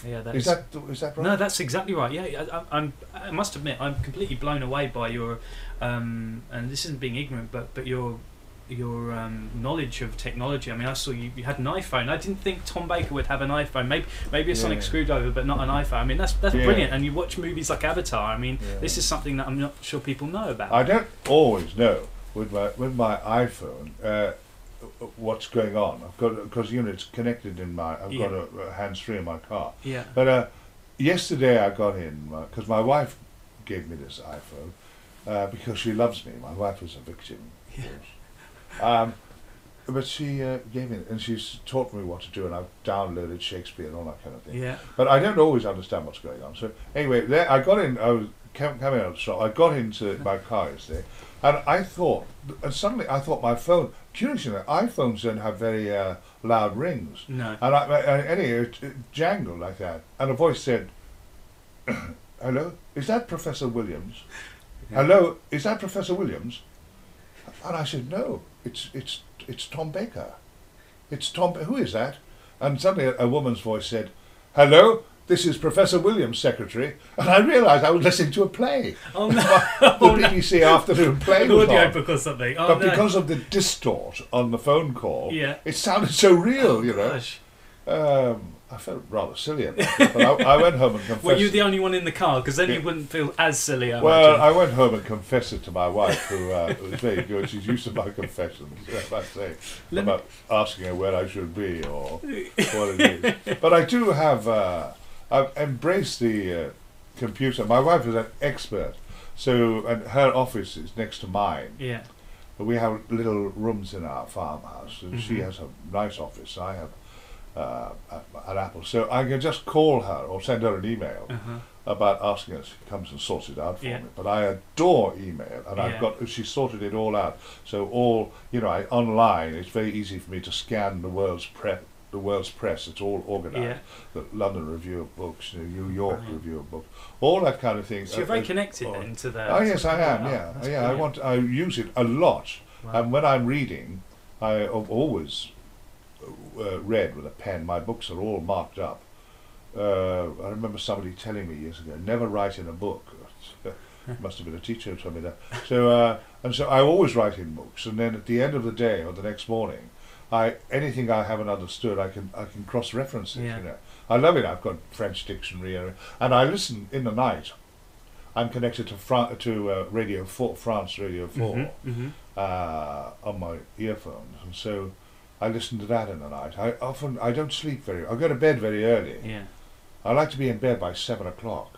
S1: Yeah,
S2: is that right?
S1: No, that's exactly right. Yeah, I must admit, I'm completely blown away by your, and this isn't being ignorant, but your knowledge of technology. I mean, I saw you had an iPhone. I didn't think Tom Baker would have an iPhone. Maybe a sonic screwdriver, but not an iPhone. I mean, that's brilliant. And you watch movies like Avatar. I mean, this is something that I'm not sure people know about.
S2: I don't always know with my iPhone. What's going on? I've got, because you know it's connected in my. I've got a hands-free in my car. Yeah. But yesterday I got in because my wife gave me this iPhone because she loves me. My wife is a victim. Yeah. but she gave me it, and she's taught me what to do, and I've downloaded Shakespeare and all that kind of thing.
S1: Yeah.
S2: But I don't always understand what's going on. So anyway, there I got in. I was coming out of the shop. I got into my car yesterday, and I thought, and suddenly I thought my phone. Curiously, iPhones don't have very loud rings.
S1: No.
S2: And anyway, it jangled like that, and a voice said, "Hello, is that Professor Williams?
S1: Yeah.
S2: Hello, is that Professor Williams?" And I said, "No, it's Tom Baker. It's Tom. Who is that?" And suddenly a woman's voice said, "Hello, this is Professor Williams' secretary." And I realised I was listening to a play.
S1: Oh no!
S2: The BBC afternoon play
S1: An
S2: was
S1: audio
S2: on.
S1: book or something. Oh,
S2: But
S1: no.
S2: because of the distort on the phone call,
S1: Yeah.
S2: it sounded so real,
S1: Oh,
S2: you know.
S1: gosh.
S2: I felt rather silly about it, but I went home and confessed.
S1: Were you the only one in the car? Because then you wouldn't feel as silly. I
S2: Well,
S1: imagine.
S2: I went home and confessed it to my wife, who was very good. She's used to my confessions, I must say,
S1: Let me-
S2: about asking her where I should be or what it is. But I do have, I've embraced the computer. My wife is an expert, so, and her office is next to mine.
S1: Yeah.
S2: But we have little rooms in our farmhouse, and she
S1: Mhm.
S2: has a nice office. I have an Apple, so I can just call her or send her an email
S1: Uh-huh.
S2: about asking her. She comes and sorts it out for
S1: Yeah.
S2: me. But I adore email, and I've
S1: Yeah.
S2: got. She sorted it all out. So all online, it's very easy for me to scan the world's press. It's all organised. The London Review of Books, the New York
S1: Brilliant.
S2: Review of Books, all that kind of thing.
S1: So you're very
S2: is-
S1: connected
S2: oh,
S1: then to the.
S2: Oh yes, I am.
S1: Wow,
S2: Yeah,
S1: that's
S2: yeah.
S1: brilliant.
S2: I use it a lot,
S1: Wow.
S2: and when I'm reading, I have always read with a pen. My books are all marked up. I remember somebody telling me years ago, never write in a book. Must have been a teacher who told me that. So and so I always write in books, and then at the end of the day or the next morning, anything I haven't understood, I can cross-reference it.
S1: Yeah.
S2: You know, I love it. I've got French dictionary, and I listen in the night. I'm connected to Radio 4, France Radio 4,
S1: Mhm, mhm.
S2: on my earphones, and so I listen to that in the night. I don't sleep I go to bed very early.
S1: Yeah.
S2: I like to be in bed by 7:00.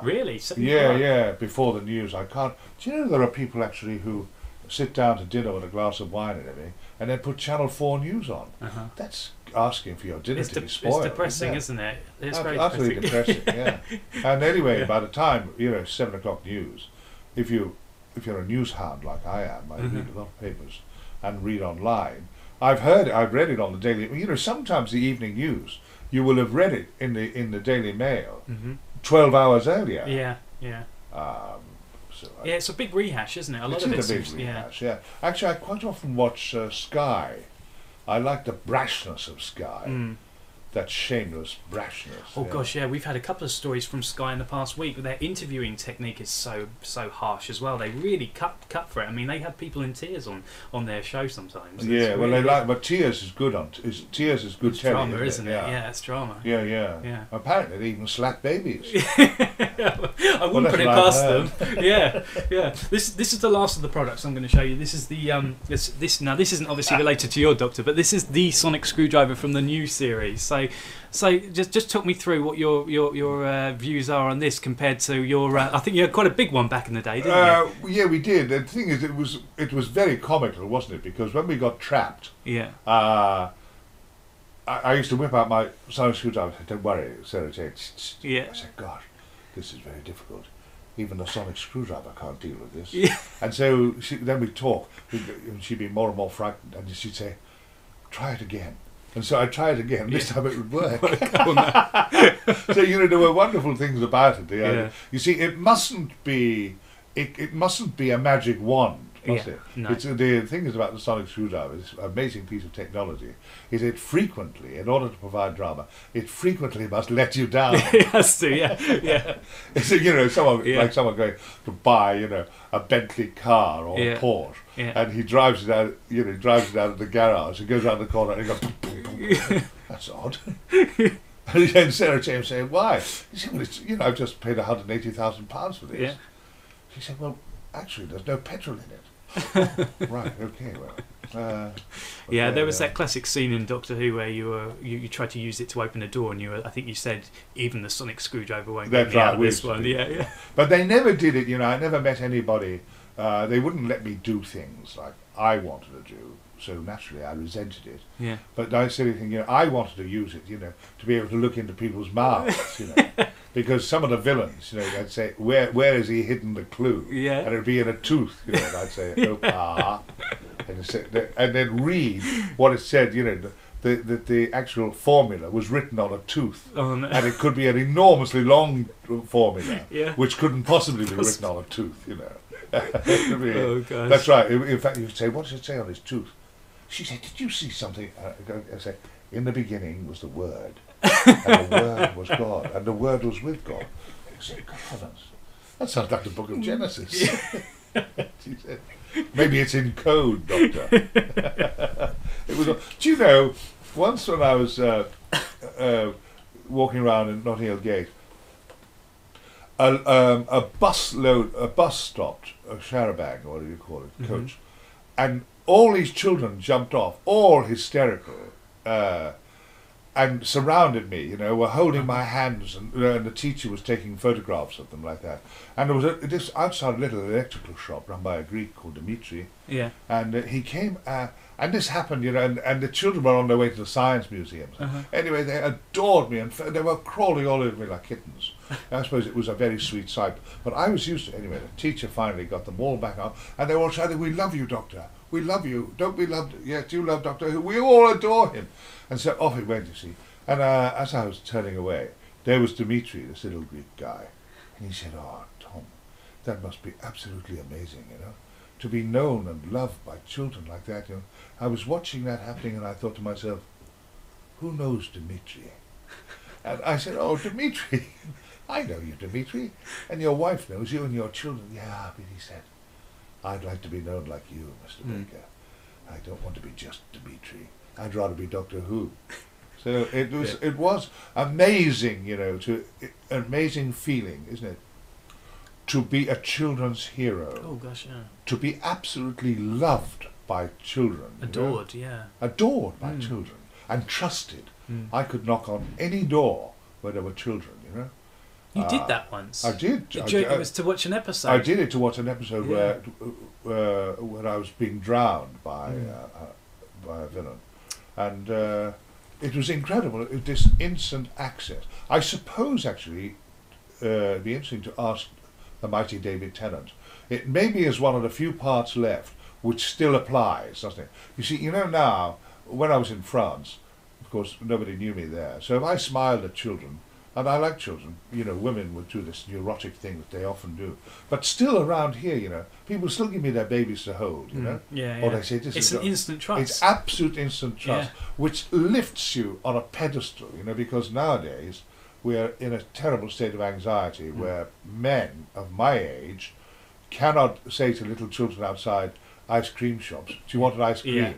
S1: Really? So
S2: Yeah, before the news. I can't. Do you know there are people actually who sit down to dinner with a glass of wine and everything, and then put Channel 4 news on?
S1: Uh-huh.
S2: That's asking for your dinner to be
S1: It's
S2: spoiled.
S1: depressing, isn't it? It's very
S2: Utterly
S1: depressing.
S2: depressing. Yeah. And anyway,
S1: Yeah.
S2: by the time 7:00 news, if you're a news hound like I am, I read a lot of papers and read online. I've read it on the Daily. Sometimes the evening news, you will have read it in the Daily Mail
S1: Mhm.
S2: 12 hours earlier.
S1: Yeah, yeah.
S2: So
S1: Yeah, it's a big rehash, isn't it? A lot
S2: it
S1: of
S2: is
S1: it
S2: a big
S1: seems, yeah.
S2: rehash, yeah. Actually, I quite often watch Sky. I like the brashness of Sky.
S1: Mm.
S2: That shameless brashness.
S1: Oh
S2: yeah.
S1: gosh, yeah, we've had a couple of stories from Sky in the past week. Their interviewing technique is so harsh as well. They really cut for it. I mean, they have people in tears on their show sometimes.
S2: Yeah, well, they like, but Tears is good Tears is good
S1: it's
S2: telly,
S1: drama, isn't it?
S2: Yeah.
S1: Yeah, it's drama.
S2: Yeah, yeah.
S1: Yeah.
S2: Apparently, they even slap babies.
S1: I wouldn't
S2: that's
S1: put it
S2: what
S1: past
S2: I've
S1: them. Yeah, yeah. This is the last of the products I'm going to show you. This is the this now this isn't obviously related to your doctor, but this is the sonic screwdriver from the new series. So just talk me through what your views are on this compared to your. I think you had quite a big one back in the day, didn't you?
S2: Yeah, we did. The thing is, it was very comical, wasn't it? Because when we got trapped,
S1: Yeah.
S2: I used to whip out my sonic screwdriver and say, "Don't worry, Sarah Jane."
S1: Yeah.
S2: I said, "Gosh, this is very difficult. Even a sonic screwdriver can't deal with this."
S1: Yeah.
S2: And so then we'd talk, and she'd be more and more frightened, and she'd say, "Try it again." And so I tried again. This time it would work.
S1: Oh, no.
S2: So there were wonderful things about it.
S1: Yeah.
S2: You see, it mustn't be a magic wand, must
S1: Yeah,
S2: it?
S1: no.
S2: It's the thing is about the sonic screwdriver. This amazing piece of technology is it frequently, in order to provide drama, it frequently must let you down.
S1: It has to. Yeah. Yeah.
S2: So, someone
S1: Yeah.
S2: like someone going to buy a Bentley car or
S1: Yeah.
S2: a Porsche,
S1: Yeah.
S2: and he drives it out. Drives it out of the garage and goes around the corner and he goes. Boom, boom, boom. That's odd. And then Sarah James saying, "Why?" He said, "Well, I've just paid £180,000 for this."
S1: Yeah.
S2: She said, "Well, actually, there's no petrol in it." Right. Okay. Well.
S1: Yeah, there was that classic scene in Doctor Who where you tried to use it to open a door, and I think you said even the sonic screwdriver won't get
S2: That's
S1: me out
S2: right,
S1: of
S2: we
S1: this
S2: used to
S1: one.
S2: do
S1: Yeah,
S2: that.
S1: yeah.
S2: But they never did it. I never met anybody. They wouldn't let me do things like I wanted to do. so naturally I resented it.
S1: Yeah.
S2: But I said, I wanted to use it, to be able to look into people's mouths, because some of the villains, I'd say, where has he hidden the clue?
S1: Yeah.
S2: And it'd be in a tooth, and I'd say, and then read what it said, the actual formula was written on a tooth, and it could be an enormously long formula, which couldn't possibly be written on a tooth,
S1: Oh, gosh.
S2: That's right. In fact, you'd say, what does it say on his tooth? She said, did you see something? I said, in the beginning was the Word, and the Word was God, and the Word was with God. I said, God heavens, that sounds like the book of Genesis. She said, maybe it's in code, Doctor. It was. Do you know? Once when I was walking around in Notting Hill Gate, a bus stopped, a charabanc, or what do you call it, coach, and all these children jumped off, all hysterical, and surrounded me, were holding my hands, and the teacher was taking photographs of them like that. And there was this outside a little electrical shop run by a Greek called Dimitri, and he came, and this happened, and the children were on their way to the science museums. Anyway, they adored me, and they were crawling all over me like kittens. I suppose it was a very sweet sight, but I was used to it. Anyway, the teacher finally got them all back on, and they were all shouting, "We love you, Doctor. We love you. Don't we love? Yes, you love Doctor Who. We all adore him." And so off it went, you see. And as I was turning away, there was Dimitri, this little Greek guy, and he said, "Oh, Tom, that must be absolutely amazing, to be known and loved by children like that." I was watching that happening, and I thought to myself, "Who knows Dimitri?" And I said, "Oh, Dimitri, I know you, Dimitri, and your wife knows you, and your children." "Yeah," but he said, "I'd like to be known like you, Mr. Baker. I don't want to be just Dimitri. I'd rather be Doctor Who." So it was amazing, an amazing feeling, isn't it? To be a children's hero.
S1: Oh gosh, yeah.
S2: To be absolutely loved by children.
S1: Adored,
S2: Adored by children and trusted. I could knock on any door where there were children,
S1: You did that once.
S2: I did.
S1: It was to watch an episode.
S2: I did it to watch an episode where I was being drowned by a villain, and it was incredible. This instant access. I suppose actually, it'd be interesting to ask the mighty David Tennant. It maybe is one of the few parts left which still applies, doesn't it? You see, now when I was in France, of course nobody knew me there, so if I smiled at children. And I like children, women would do this neurotic thing that they often do. But still around here, people still give me their babies to hold, Or they say,
S1: it's an instant trust.
S2: It's absolute instant trust, which lifts you on a pedestal, because nowadays we're in a terrible state of anxiety where men of my age cannot say to little children outside ice cream shops, "Do you want an ice cream?"
S1: Yeah.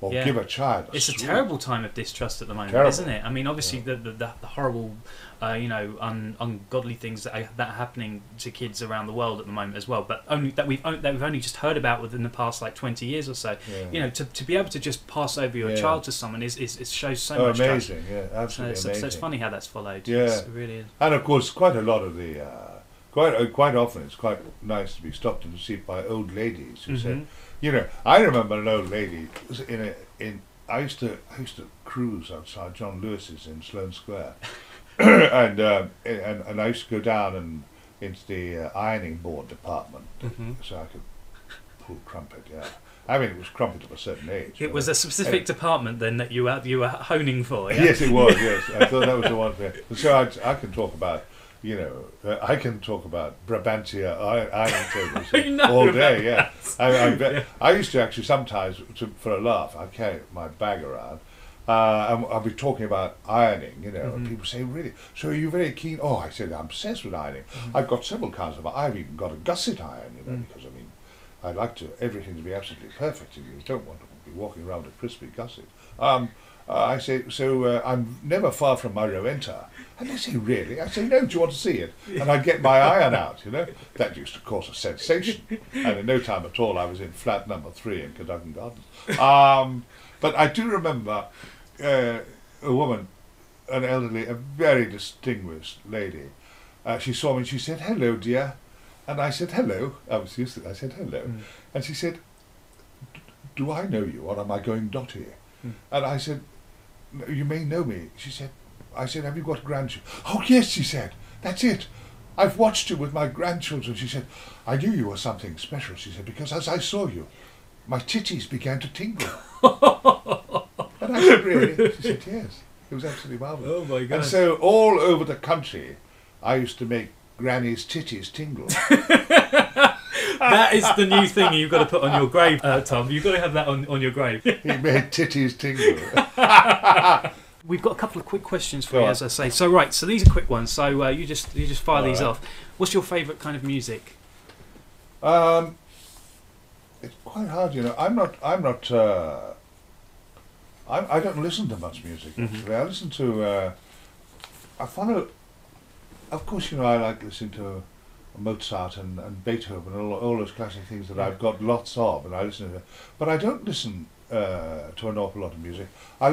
S2: Or give a child a
S1: It's
S2: sweet.
S1: a terrible time of distrust at the moment, isn't it? I mean, obviously the horrible, ungodly things that are happening to kids around the world at the moment as well. But only that we've only just heard about within the past 20 years or so.
S2: Yeah.
S1: To be able to just pass over your child to someone is shows so much
S2: amazing,
S1: trust.
S2: Absolutely
S1: so
S2: amazing.
S1: it's funny how that's followed.
S2: Yeah,
S1: it really is.
S2: And of course, quite a lot of the quite often it's quite nice to be stopped and received by old ladies who say, I remember an old lady I used to cruise outside John Lewis's in Sloane Square, and I used to go down and into the ironing board department, so I could pull crumpet. Yeah, I mean it was crumpet of a certain age.
S1: It was a specific department then that you were honing for. Yeah?
S2: Yes, it was. Yes, I thought that was the one thing. So I can talk about. I can talk about Brabantia ironing tables all day. Yeah, I used to actually sometimes, for a laugh, I'd carry my bag around, and I'll be talking about ironing. And people say, "Really? So are you very keen?" Oh, I said, "I'm obsessed with ironing. I've got several kinds of. I've even got a gusset iron. Because I like everything to be absolutely perfect. And you don't want to be walking around with a crispy gusset." I say, so I'm never far from my Rowenta. And they say, "Really?" I say, "No, do you want to see it?" And I'd get my iron out, That used to cause a sensation. And in no time at all, I was in flat number 3 in Cadogan Gardens. But I do remember a woman, an elderly, a very distinguished lady. She saw me and she said, "Hello, dear." And I said, "Hello." I was used to it. I said, "Hello." And she said, do I know you, or am I going dotty? And I said, "No, you may know me." She said, I said, "Have you got grandchildren?" "Oh yes," she said, "that's it. I've watched you with my grandchildren." She said, "I knew you were something special," she said, "because as I saw you, my titties began to tingle." And I said, "Really?" She said, "Yes." It was absolutely marvellous.
S1: Oh my God.
S2: And so all over the country, I used to make Granny's titties tingle.
S1: That is the new thing you've got to put on your grave, Tom. You've got to have that on your grave.
S2: He made titties tingle.
S1: We've got a couple of quick questions for you, as I say. So right, so these are quick ones. So you just fire these off. What's your favourite kind of music?
S2: It's quite hard, you know. I don't listen to much music, actually. I listen to, I follow, of course, you know, I like listening to Mozart and Beethoven and all those classic things that I've got lots of, and I listen to them. But I don't listen to an awful lot of music. I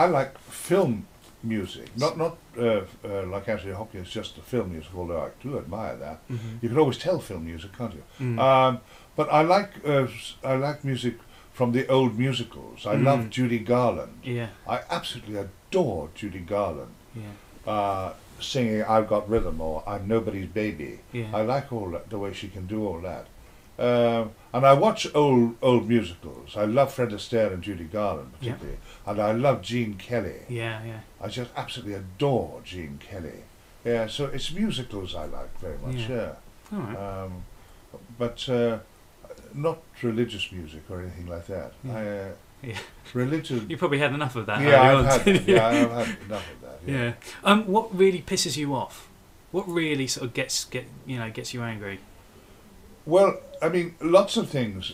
S2: like film music, not like Anthony Hopkins, just the film music, although I do admire that. You can always tell film music, can't you? But I like music from the old musicals. I love Judy Garland.
S1: Yeah.
S2: I absolutely adore Judy Garland.
S1: Yeah.
S2: Singing "I've Got Rhythm" or "I'm Nobody's Baby."
S1: Yeah.
S2: I like all that, the way she can do all that. And I watch old musicals. I love Fred Astaire and Judy Garland particularly, and I love Gene Kelly.
S1: Yeah, yeah.
S2: I just absolutely adore Gene Kelly. Yeah, so it's musicals I like very much. Yeah.
S1: All right.
S2: But not religious music or anything like that.
S1: Yeah.
S2: Religion.
S1: You probably had enough of that.
S2: Yeah,
S1: early
S2: I've
S1: on,
S2: had.
S1: didn't you?
S2: Yeah, I've had enough of that.
S1: Yeah. What really pisses you off? What really sort of gets you angry?
S2: Well, I mean, lots of things,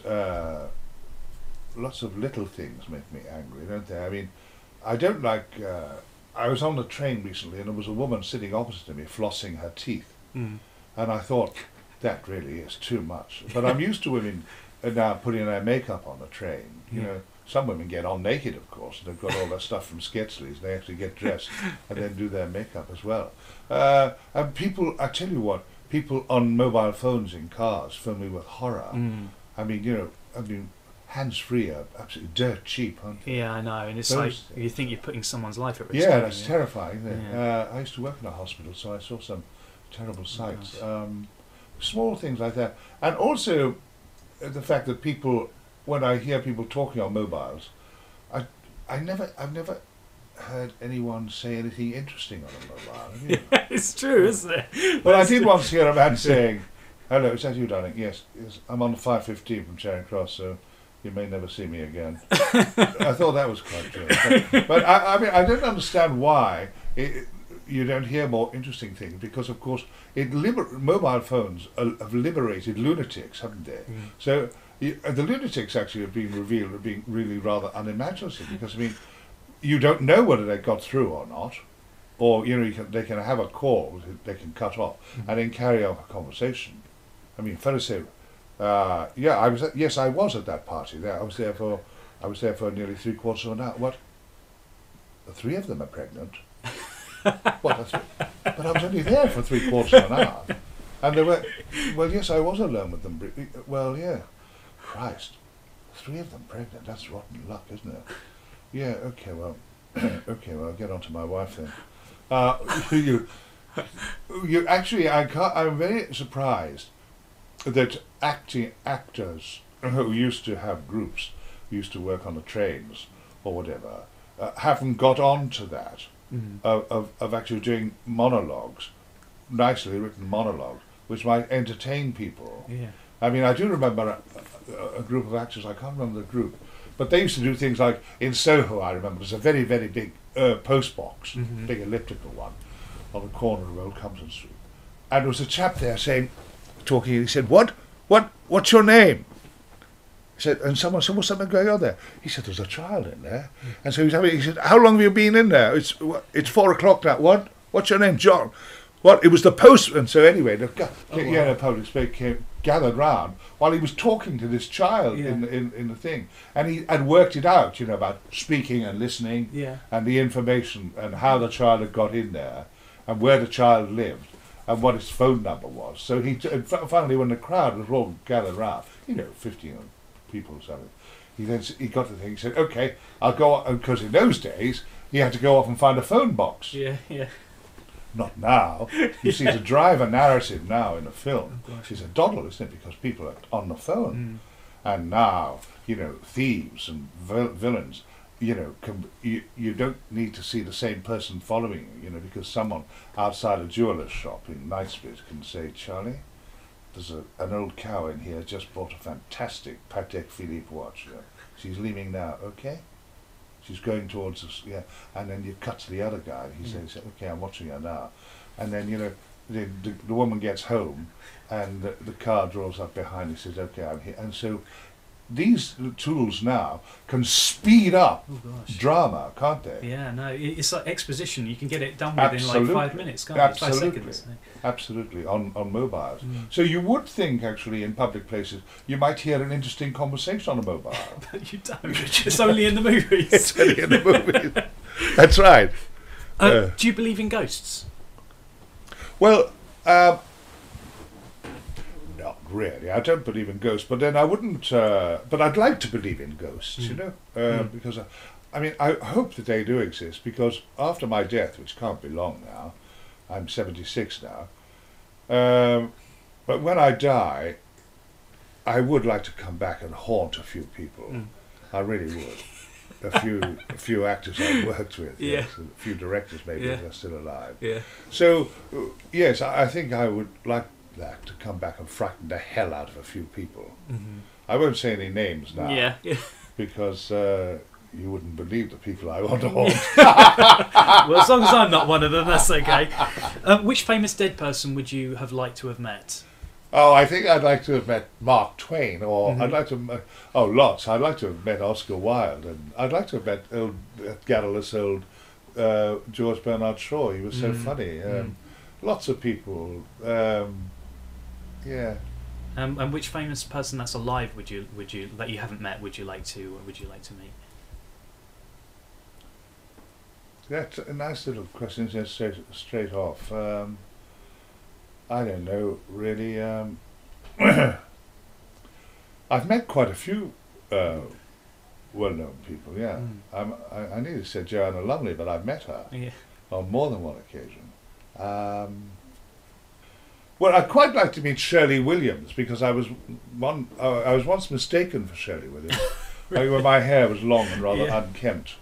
S2: lots of little things make me angry, don't they? I mean, I don't like. I was on the train recently, and there was a woman sitting opposite to me flossing her teeth, and I thought, that really is too much. But I'm used to women now putting their makeup on the train. You know, some women get on naked, of course, and they've got all their stuff from Sketchley's. They actually get dressed and then do their makeup as well. And people, I tell you what, people on mobile phones in cars fill me with horror. I mean, you know, hands-free are absolutely dirt cheap, aren't they?
S1: Yeah, I know, and it's like you think you're putting someone's life at risk.
S2: Yeah, that's terrifying, isn't it?
S1: Yeah.
S2: I used to work in a hospital, so I saw some terrible sights. Small things like that. And also the fact that people, when I hear people talking on mobiles, I've never heard anyone say anything interesting on a mobile. Have you?
S1: Yeah, it's true, isn't it?
S2: But I did once hear a man saying, "Hello, is that you, darling?" Yes, I'm on the 5:15 from Charing Cross, so you may never see me again." I thought that was quite true. But I mean, I don't understand why you don't hear more interesting things, because, of course, mobile phones have liberated lunatics, haven't they? So the lunatics actually have been revealed as being really rather unimaginative, because, I mean, you don't know whether they got through or not, or, you know, they can have a call they can cut off and then carry on a conversation. I mean, fellas say, yes, I was at that party there. I was there for nearly 3/4 of an hour. What? The 3 of them are pregnant. What? But I was only there for 3/4 of an hour, and they were. Well, yes, I was alone with them. Well, yeah. Christ, 3 of them pregnant. That's rotten luck, isn't it? Yeah. Okay. Well. Okay. Well, I'll get on to my wife then. You actually, I'm very surprised that actors who used to have groups, used to work on the trains or whatever, haven't got on to that of actually doing monologues, nicely written monologues, which might entertain people.
S1: Yeah.
S2: I mean, I do remember a group of actors, I can't remember the group, but they used to do things like, in Soho, I remember, there's a very, very big post box, big elliptical one, on the corner of Old Compton Street. And there was a chap there talking, and he said, what's your name? He said, and someone said, what's something going on there? He said, there's a child in there. And so he said, how long have you been in there? It's 4:00 now. What? What's your name? John. What? It was the post. And so anyway, the public space gathered round while he was talking to this child in the thing. And he had worked it out, you know, about speaking and listening and the information and how the child had got in there and where the child lived and what his phone number was. So finally, when the crowd was all gathered round, you know, 15 people or something. He got the thing. He said, "Okay, I'll go," because in those days he had to go off and find a phone box.
S1: Yeah, yeah.
S2: Not now. You see, to drive a narrative now in a film
S1: gosh.
S2: is a doddle, isn't it? Because people are on the phone, and now thieves and villains. You don't need to see the same person following you. Because someone outside a jeweller's shop in Knightsbridge can say, "Charlie, there's an old cow in here, just bought a fantastic Patek Philippe watch. She's leaving now, okay? She's going towards us, yeah." And then you cut to the other guy, he says, "Okay, I'm watching her now." And then, the woman gets home, and the car draws up behind, he says, "Okay, I'm here." And so these tools now can speed up drama, can't they?
S1: Yeah, no, it's like exposition. You can get it done within like 5 minutes, can't you?
S2: Absolutely.
S1: 5 seconds.
S2: Absolutely, on mobiles. So you would think, actually, in public places, you might hear an interesting conversation on a mobile.
S1: But you don't. It's only in the movies.
S2: It's only in the movies. That's right.
S1: Do you believe in ghosts?
S2: Well, not really. I don't believe in ghosts, but then I wouldn't. But I'd like to believe in ghosts, because I hope that they do exist. Because after my death, which can't be long now, I'm 76 now. But when I die, I would like to come back and haunt a few people. I really would. A few actors I've worked with, yes, a few directors maybe that are still alive. Yeah. So, yes, I think I would like that, to come back and frighten the hell out of a few people. I won't say any names now, because you wouldn't believe the people I want to haunt.
S1: Well, as long as I'm not one of them, that's okay. Which famous dead person would you have liked to have met?
S2: Oh, I think I'd like to have met Mark Twain, or I'd like to. Lots. I'd like to have met Oscar Wilde, and I'd like to have met garrulous old George Bernard Shaw. He was so funny. Lots of people. Yeah.
S1: And which famous person that's alive would you that you haven't met would you like to meet?
S2: That's a nice little question, straight off. I don't know, really. I've met quite a few well-known people, yeah. I nearly said Joanna Lumley, but I've met her on more than one occasion. Well, I'd quite like to meet Shirley Williams, because I was once mistaken for Shirley Williams. When my hair was long and rather unkempt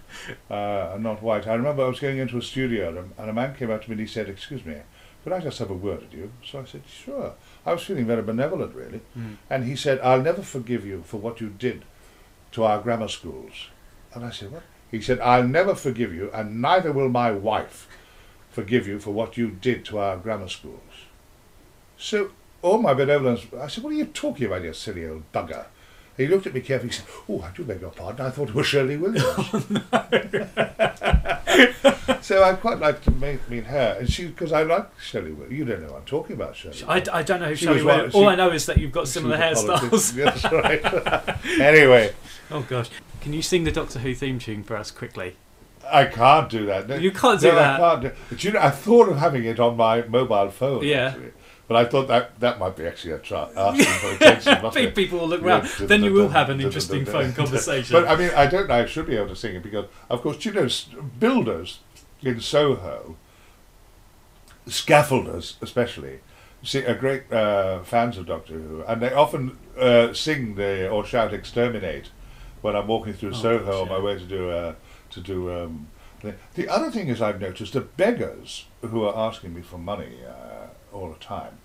S2: and not white. I remember I was going into a studio, and a man came up to me and he said, "Excuse me, could I just have a word with you?" So I said, "Sure." I was feeling very benevolent, really. And he said, "I'll never forgive you for what you did to our grammar schools." And I said, "What?" He said, "I'll never forgive you, and neither will my wife forgive you for what you did to our grammar schools." So, all my benevolence, I said, "What are you talking about, you silly old bugger?" He looked at me carefully, he said, "Oh, I do beg your pardon, I thought it was Shirley Williams." Oh, no. So I'd quite like to meet her, and because I like Shirley Williams. You don't know what I'm talking about, Shirley.
S1: I don't know who Shirley Williams. All I know is that you've got similar hairstyles.
S2: That's right. Anyway.
S1: Oh gosh, can you sing the Doctor Who theme tune for us quickly?
S2: I can't do that.
S1: You can't do that.
S2: I can't do. But I thought of having it on my mobile phone.
S1: Yeah.
S2: Actually. But I thought that might be actually asking for attention.
S1: People will look round. Then you will have an interesting phone conversation.
S2: But I mean, I don't know. I should be able to sing it because, of course, builders in Soho, scaffolders especially, are great fans of Doctor Who, and they often sing or shout "Exterminate" when I'm walking through Soho on my way to do. The other thing is, I've noticed that beggars who are asking me for money all the time,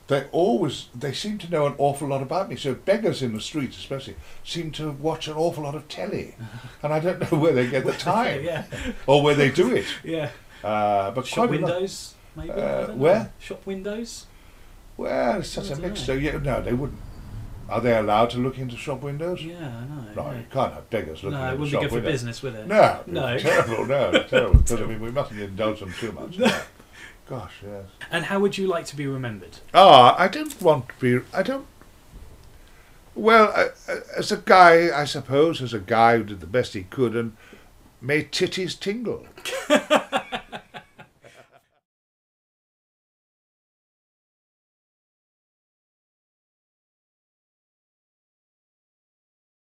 S2: they seem to know an awful lot about me. So beggars in the streets especially seem to watch an awful lot of telly, and I don't know where they get the time or where they do it.
S1: Yeah.
S2: But
S1: shop windows, maybe.
S2: Where?
S1: Shop windows.
S2: Well, it's such a mixture. Yeah, no, they wouldn't. Are they allowed to look into shop windows?
S1: Yeah, I know.
S2: No, you can't have beggars looking into shop windows.
S1: No, it wouldn't be good for business, would it?
S2: No. Terrible, terrible. Because I mean, we mustn't indulge them too much. No. Gosh, yes.
S1: And how would you like to be remembered?
S2: I don't want to be... Well, as a guy, I suppose, who did the best he could and made titties tingle.